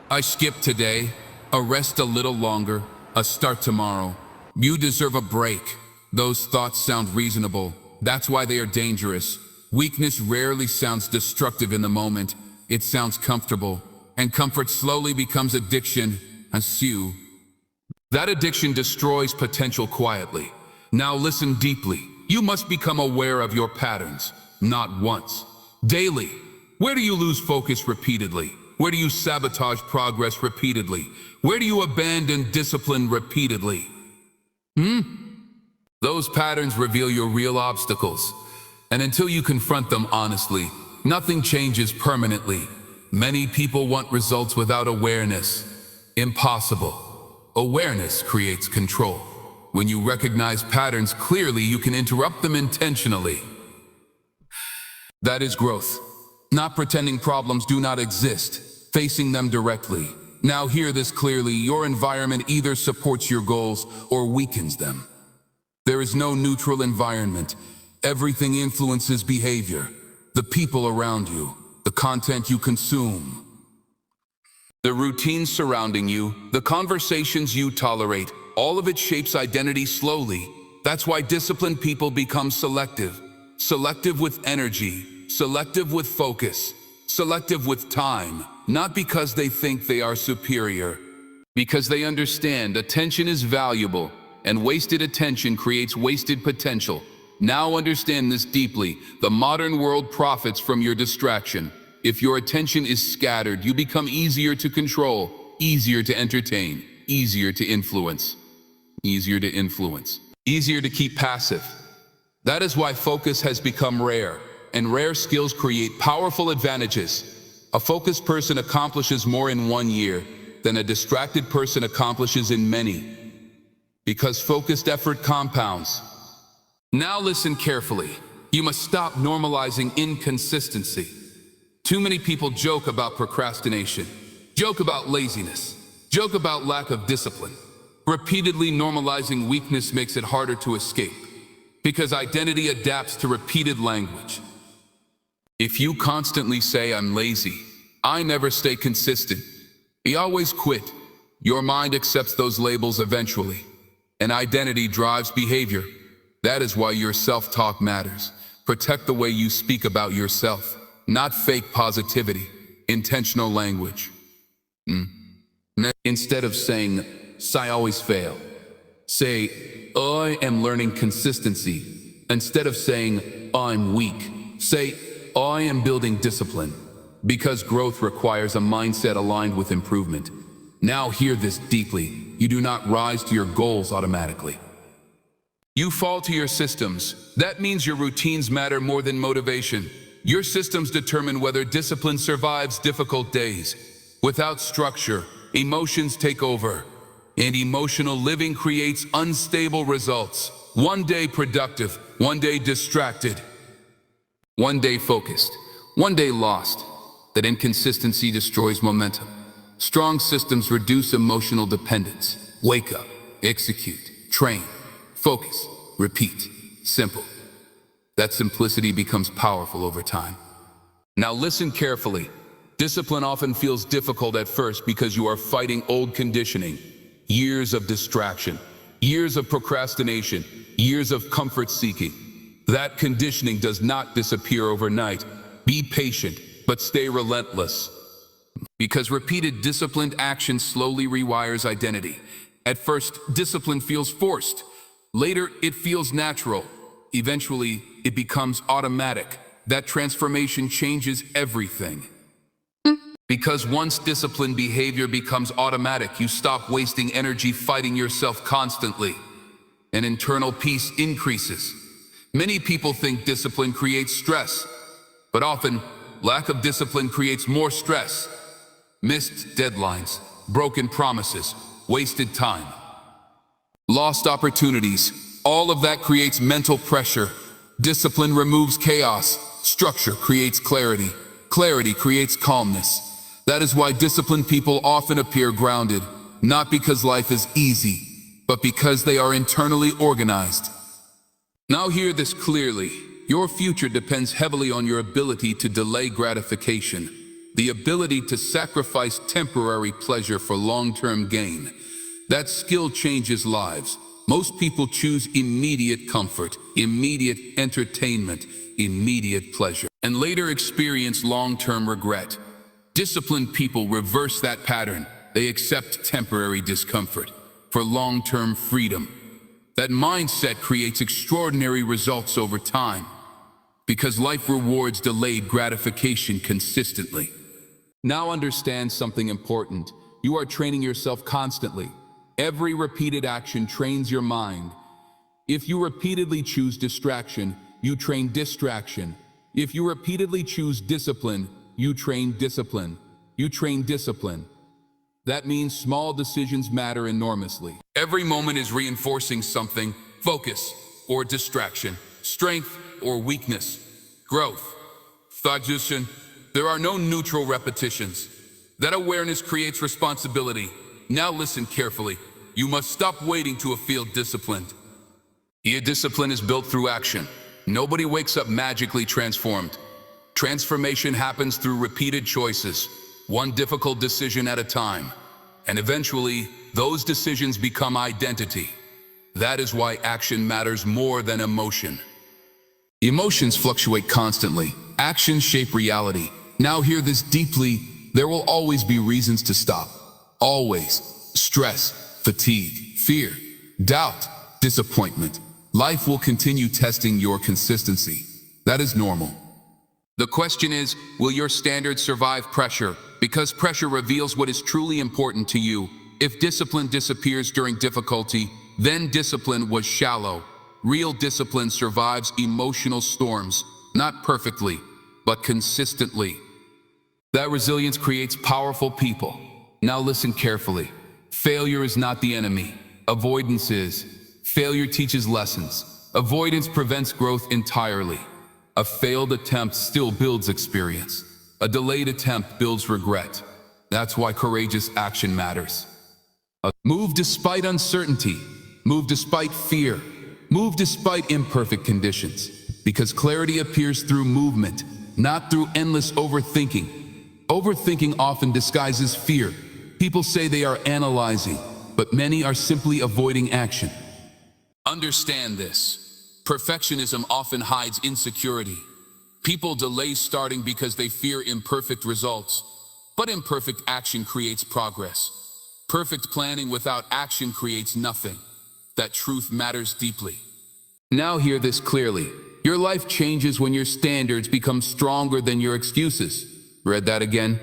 I skip today, a rest a little longer, a start tomorrow. You deserve a break. Those thoughts sound reasonable. That's why they are dangerous. Weakness rarely sounds destructive in the moment. It sounds comfortable, and comfort slowly becomes addiction. That addiction destroys potential quietly. Now listen deeply. You must become aware of your patterns, not once. Daily. Where do you lose focus repeatedly? Where do you sabotage progress repeatedly? Where do you abandon discipline repeatedly? Those patterns reveal your real obstacles. And until you confront them honestly, nothing changes permanently. Many people want results without awareness. Impossible. Awareness creates control. When you recognize patterns clearly, you can interrupt them intentionally. That is growth. Not pretending problems do not exist, facing them directly. Now hear this clearly, your environment either supports your goals or weakens them. There is no neutral environment. Everything influences behavior. The people around you, the content you consume, the routines surrounding you, the conversations you tolerate, all of it shapes identity slowly. That's why disciplined people become selective. Selective with energy, selective with focus, selective with time. Not because they think they are superior, because they understand attention is valuable, and wasted attention creates wasted potential. Now understand this deeply. The modern world profits from your distraction. If your attention is scattered, you become easier to control, easier to entertain, easier to influence, easier to keep passive. That is why focus has become rare, and rare skills create powerful advantages. A focused person accomplishes more in 1 year than a distracted person accomplishes in many, because focused effort compounds. Now listen carefully. You must stop normalizing inconsistency. Too many people joke about procrastination, joke about laziness, joke about lack of discipline. Repeatedly normalizing weakness makes it harder to escape, because identity adapts to repeated language. If you constantly say, "I'm lazy," "I never stay consistent," "I always quit," your mind accepts those labels eventually, and identity drives behavior. That is why your self-talk matters. Protect the way you speak about yourself, not fake positivity, intentional language. Instead of saying, "I always fail," say, "I am learning consistency." Instead of saying, "I'm weak," say, "I am building discipline," because growth requires a mindset aligned with improvement. Now hear this deeply. You do not rise to your goals automatically. You fall to your systems. That means your routines matter more than motivation. Your systems determine whether discipline survives difficult days. Without structure, emotions take over, and emotional living creates unstable results. One day productive, one day distracted, one day focused, one day lost. That inconsistency destroys momentum. Strong systems reduce emotional dependence. Wake up, execute, train, focus, repeat. Simple. That simplicity becomes powerful over time. Now listen carefully. Discipline often feels difficult at first because you are fighting old conditioning. Years of distraction, years of procrastination, years of comfort seeking. That conditioning does not disappear overnight. Be patient, but stay relentless. Because repeated disciplined action slowly rewires identity. At first, discipline feels forced. Later, it feels natural. Eventually, it becomes automatic. That transformation changes everything. Because once disciplined behavior becomes automatic, you stop wasting energy fighting yourself constantly. And internal peace increases. Many people think discipline creates stress, but often, lack of discipline creates more stress. Missed deadlines, broken promises, wasted time, lost opportunities. All of that creates mental pressure. Discipline removes chaos. Structure creates clarity. Clarity creates calmness. That is why disciplined people often appear grounded, not because life is easy, but because they are internally organized. Now hear this clearly. Your future depends heavily on your ability to delay gratification, the ability to sacrifice temporary pleasure for long-term gain. That skill changes lives. Most people choose immediate comfort, immediate entertainment, immediate pleasure, and later experience long-term regret. Disciplined people reverse that pattern. They accept temporary discomfort for long-term freedom. That mindset creates extraordinary results over time because life rewards delayed gratification consistently. Now understand something important. You are training yourself constantly. Every repeated action trains your mind. If you repeatedly choose distraction, you train distraction. If you repeatedly choose discipline, you train discipline. You train discipline. That means small decisions matter enormously. Every moment is reinforcing something: focus or distraction, strength or weakness, growth, stagnation. There are no neutral repetitions. That awareness creates responsibility. Now listen carefully. You must stop waiting to feel disciplined. Your discipline is built through action. Nobody wakes up magically transformed. Transformation happens through repeated choices, one difficult decision at a time. And eventually, those decisions become identity. That is why action matters more than emotion. Emotions fluctuate constantly. Actions shape reality. Now hear this deeply. There will always be reasons to stop. Always. Stress, fatigue, fear, doubt, disappointment. Life will continue testing your consistency. That is normal. The question is, will your standards survive pressure? Because pressure reveals what is truly important to you. If discipline disappears during difficulty, then discipline was shallow. Real discipline survives emotional storms, not perfectly, but consistently. That resilience creates powerful people. Now listen carefully. Failure is not the enemy. Avoidance is. Failure teaches lessons. Avoidance prevents growth entirely. A failed attempt still builds experience. A delayed attempt builds regret. That's why courageous action matters. Move despite uncertainty. Move despite fear. Move despite imperfect conditions. Because clarity appears through movement, not through endless overthinking. Overthinking often disguises fear. People say they are analyzing, but many are simply avoiding action. Understand this. Perfectionism often hides insecurity. People delay starting because they fear imperfect results. But imperfect action creates progress. Perfect planning without action creates nothing. That truth matters deeply. Now hear this clearly. Your life changes when your standards become stronger than your excuses. Read that again.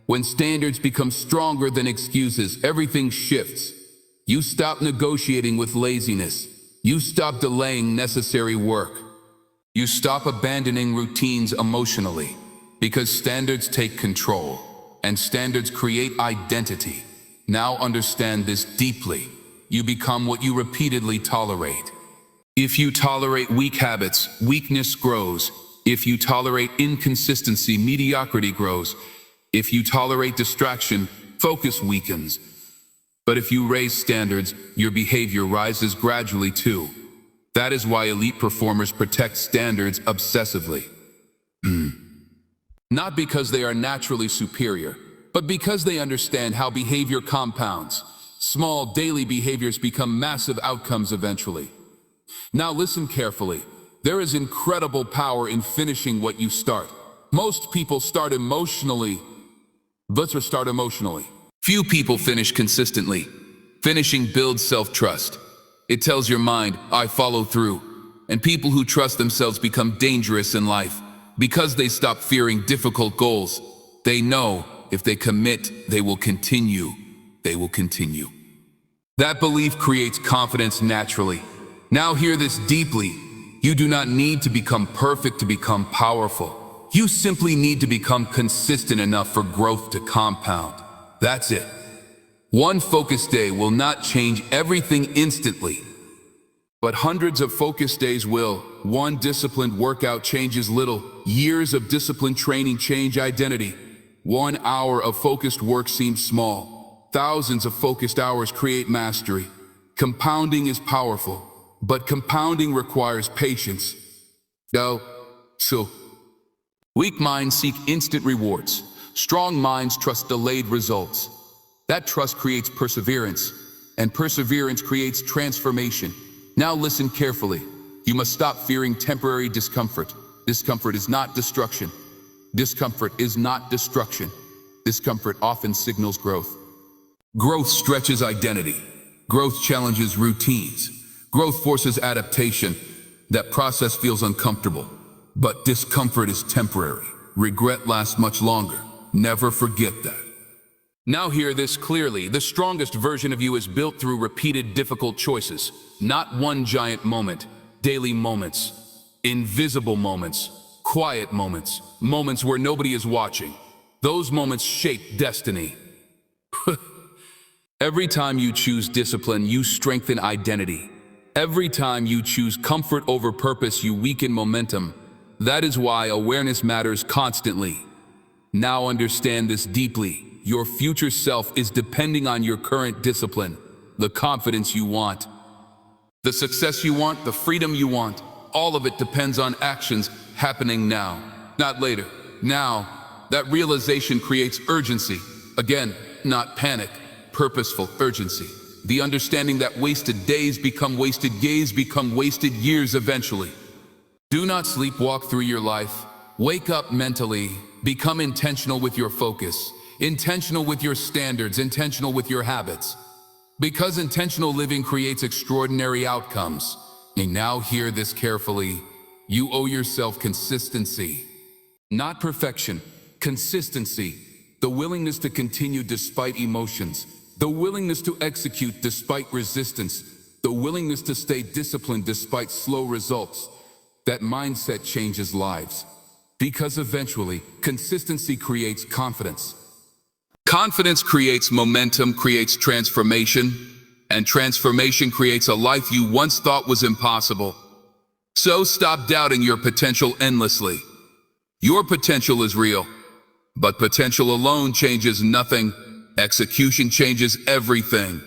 When standards become stronger than excuses, everything shifts. You stop negotiating with laziness. You stop delaying necessary work. You stop abandoning routines emotionally. Because standards take control, and standards create identity. Now understand this deeply. You become what you repeatedly tolerate. If you tolerate weak habits, weakness grows. If you tolerate inconsistency, mediocrity grows. If you tolerate distraction, focus weakens. But if you raise standards, your behavior rises gradually too. That is why elite performers protect standards obsessively. Not because they are naturally superior, but because they understand how behavior compounds. Small daily behaviors become massive outcomes eventually. Now listen carefully. There is incredible power in finishing what you start. Most people start emotionally. Let's start emotionally. Few people finish consistently. Finishing builds self-trust. It tells your mind, I follow through. And people who trust themselves become dangerous in life because they stop fearing difficult goals. They know if they commit, they will continue. They will continue. That belief creates confidence naturally. Now hear this deeply. You do not need to become perfect to become powerful. You simply need to become consistent enough for growth to compound. That's it. One focused day will not change everything instantly, but hundreds of focused days will. One disciplined workout changes little. Years of disciplined training change identity. 1 hour of focused work seems small. Thousands of focused hours create mastery. Compounding is powerful. but compounding requires patience. No, so weak minds seek instant rewards. Strong minds trust delayed results. That trust creates perseverance, and perseverance creates transformation. Now listen carefully. You must stop fearing temporary discomfort. Discomfort is not destruction. Discomfort is not destruction. Discomfort often signals growth. Growth stretches identity. Growth challenges routines. Growth forces adaptation. That process feels uncomfortable, but discomfort is temporary. Regret lasts much longer. Never forget that. Now hear this clearly. The strongest version of you is built through repeated difficult choices. Not one giant moment. Daily moments. Invisible moments. Quiet moments. Moments where nobody is watching. Those moments shape destiny. Every time you choose discipline, you strengthen identity. Every time you choose comfort over purpose, you weaken momentum. That is why awareness matters constantly. Now understand this deeply. Your future self is depending on your current discipline, the confidence you want, the success you want, the freedom you want. All of it depends on actions happening now, not later. Now, that realization creates urgency. Again, not panic, purposeful urgency. The understanding that wasted days become wasted days become wasted years eventually. Do not sleepwalk through your life. Wake up mentally. Become intentional with your focus. Intentional with your standards. Intentional with your habits. Because intentional living creates extraordinary outcomes. And now hear this carefully. You owe yourself consistency. Not perfection. Consistency. The willingness to continue despite emotions. The willingness to execute despite resistance. The willingness to stay disciplined despite slow results. That mindset changes lives. Because eventually, consistency creates confidence. Confidence creates momentum, creates transformation, and transformation creates a life you once thought was impossible. So stop doubting your potential endlessly. Your potential is real, but potential alone changes nothing. Execution changes everything.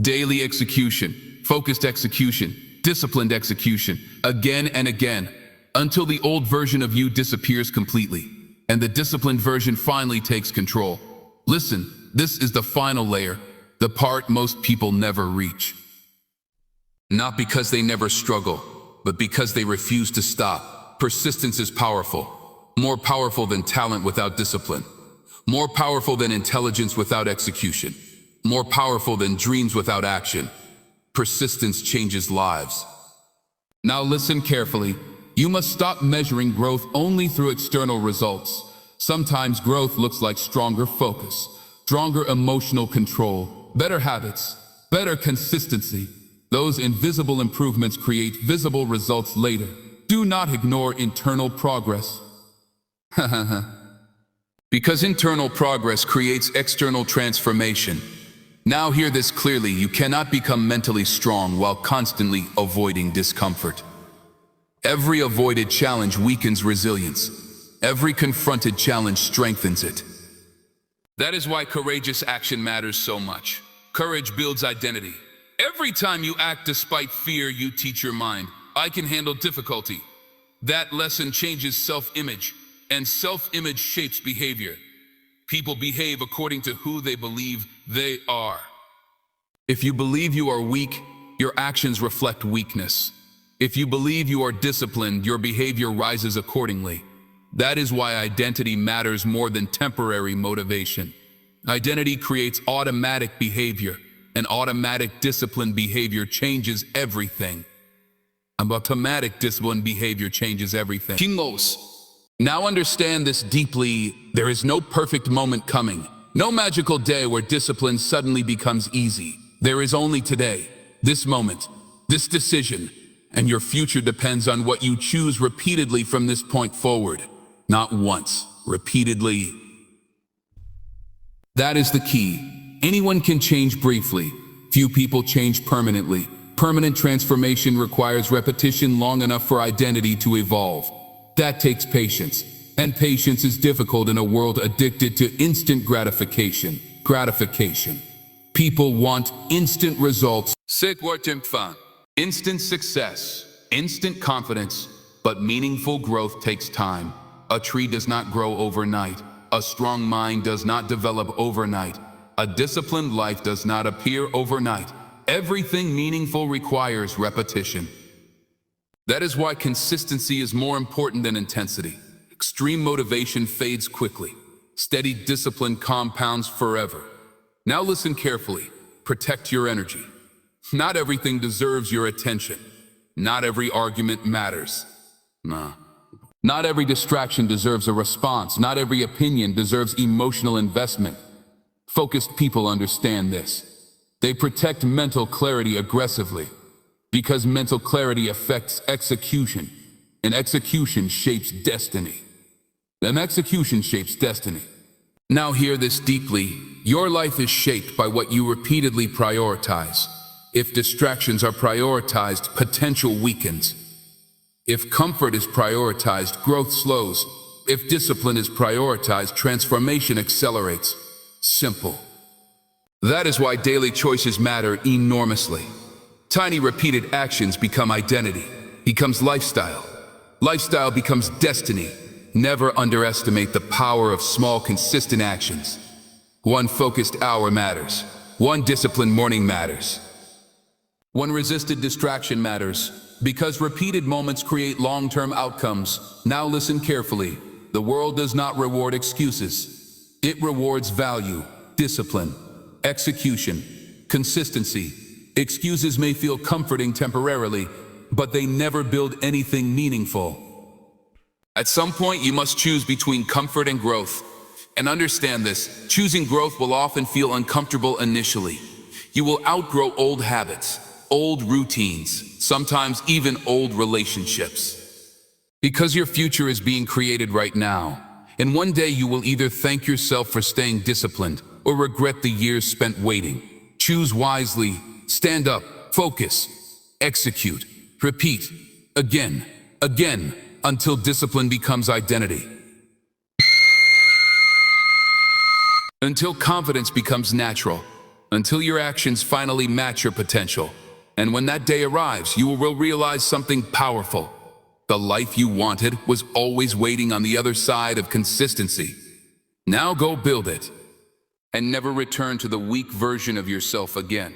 Daily execution, focused execution, disciplined execution, again and again, until the old version of you disappears completely, and the disciplined version finally takes control. Listen, this is the final layer, the part most people never reach. Not because they never struggle, but because they refuse to stop. Persistence is powerful, more powerful than talent without discipline. More powerful than intelligence without execution. More powerful than dreams without action. Persistence changes lives. Now listen carefully. You must stop measuring growth only through external results. Sometimes growth looks like stronger focus, stronger emotional control, better habits, better consistency. Those invisible improvements create visible results later. Do not ignore internal progress. Because internal progress creates external transformation. Now hear this clearly. You cannot become mentally strong while constantly avoiding discomfort. Every avoided challenge weakens resilience. Every confronted challenge strengthens it. That is why courageous action matters so much. Courage builds identity. Every time you act despite fear, you teach your mind, I can handle difficulty. That lesson changes self-image. And self-image shapes behavior. People behave according to who they believe they are. If you believe you are weak, your actions reflect weakness. If you believe you are disciplined, your behavior rises accordingly. That is why identity matters more than temporary motivation. Identity creates automatic behavior, and automatic disciplined behavior changes everything. Automatic disciplined behavior changes everything. Kingos. Now understand this deeply. There is no perfect moment coming. No magical day where discipline suddenly becomes easy. There is only today, this moment, this decision, and your future depends on what you choose repeatedly from this point forward. Not once, repeatedly. That is the key. Anyone can change briefly. Few people change permanently. Permanent transformation requires repetition long enough for identity to evolve. That takes patience, and patience is difficult in a world addicted to instant gratification. People want instant results. Fun. Instant success, instant confidence, but meaningful growth takes time. A tree does not grow overnight. A strong mind does not develop overnight. A disciplined life does not appear overnight. Everything meaningful requires repetition. That is why consistency is more important than intensity. Extreme motivation fades quickly. Steady discipline compounds forever. Now listen carefully. Protect your energy. Not everything deserves your attention. Not every argument matters. Not every distraction deserves a response. Not every opinion deserves emotional investment. Focused people understand this. They protect mental clarity aggressively because mental clarity affects execution, and execution shapes destiny. Now hear this deeply. Your life is shaped by what you repeatedly prioritize. If distractions are prioritized, potential weakens. If comfort is prioritized, growth slows. If discipline is prioritized, transformation accelerates. Simple. That is why daily choices matter enormously. Tiny repeated actions become identity, becomes lifestyle. Lifestyle becomes destiny. Never underestimate the power of small, consistent actions. One focused hour matters. One disciplined morning matters. One resisted distraction matters, because repeated moments create long-term outcomes. Now listen carefully. The world does not reward excuses. It rewards value, discipline, execution, consistency. Excuses may feel comforting temporarily, but they never build anything meaningful. At some point, you must choose between comfort and growth. And understand this, choosing growth will often feel uncomfortable initially. You will outgrow old habits, old routines, sometimes even old relationships. Because your future is being created right now, and one day you will either thank yourself for staying disciplined or regret the years spent waiting. Choose wisely, stand up, focus, execute, repeat, again, until discipline becomes identity. Until confidence becomes natural, until your actions finally match your potential. And when that day arrives, you will realize something powerful. The life you wanted was always waiting on the other side of consistency. Now go build it, and never return to the weak version of yourself again.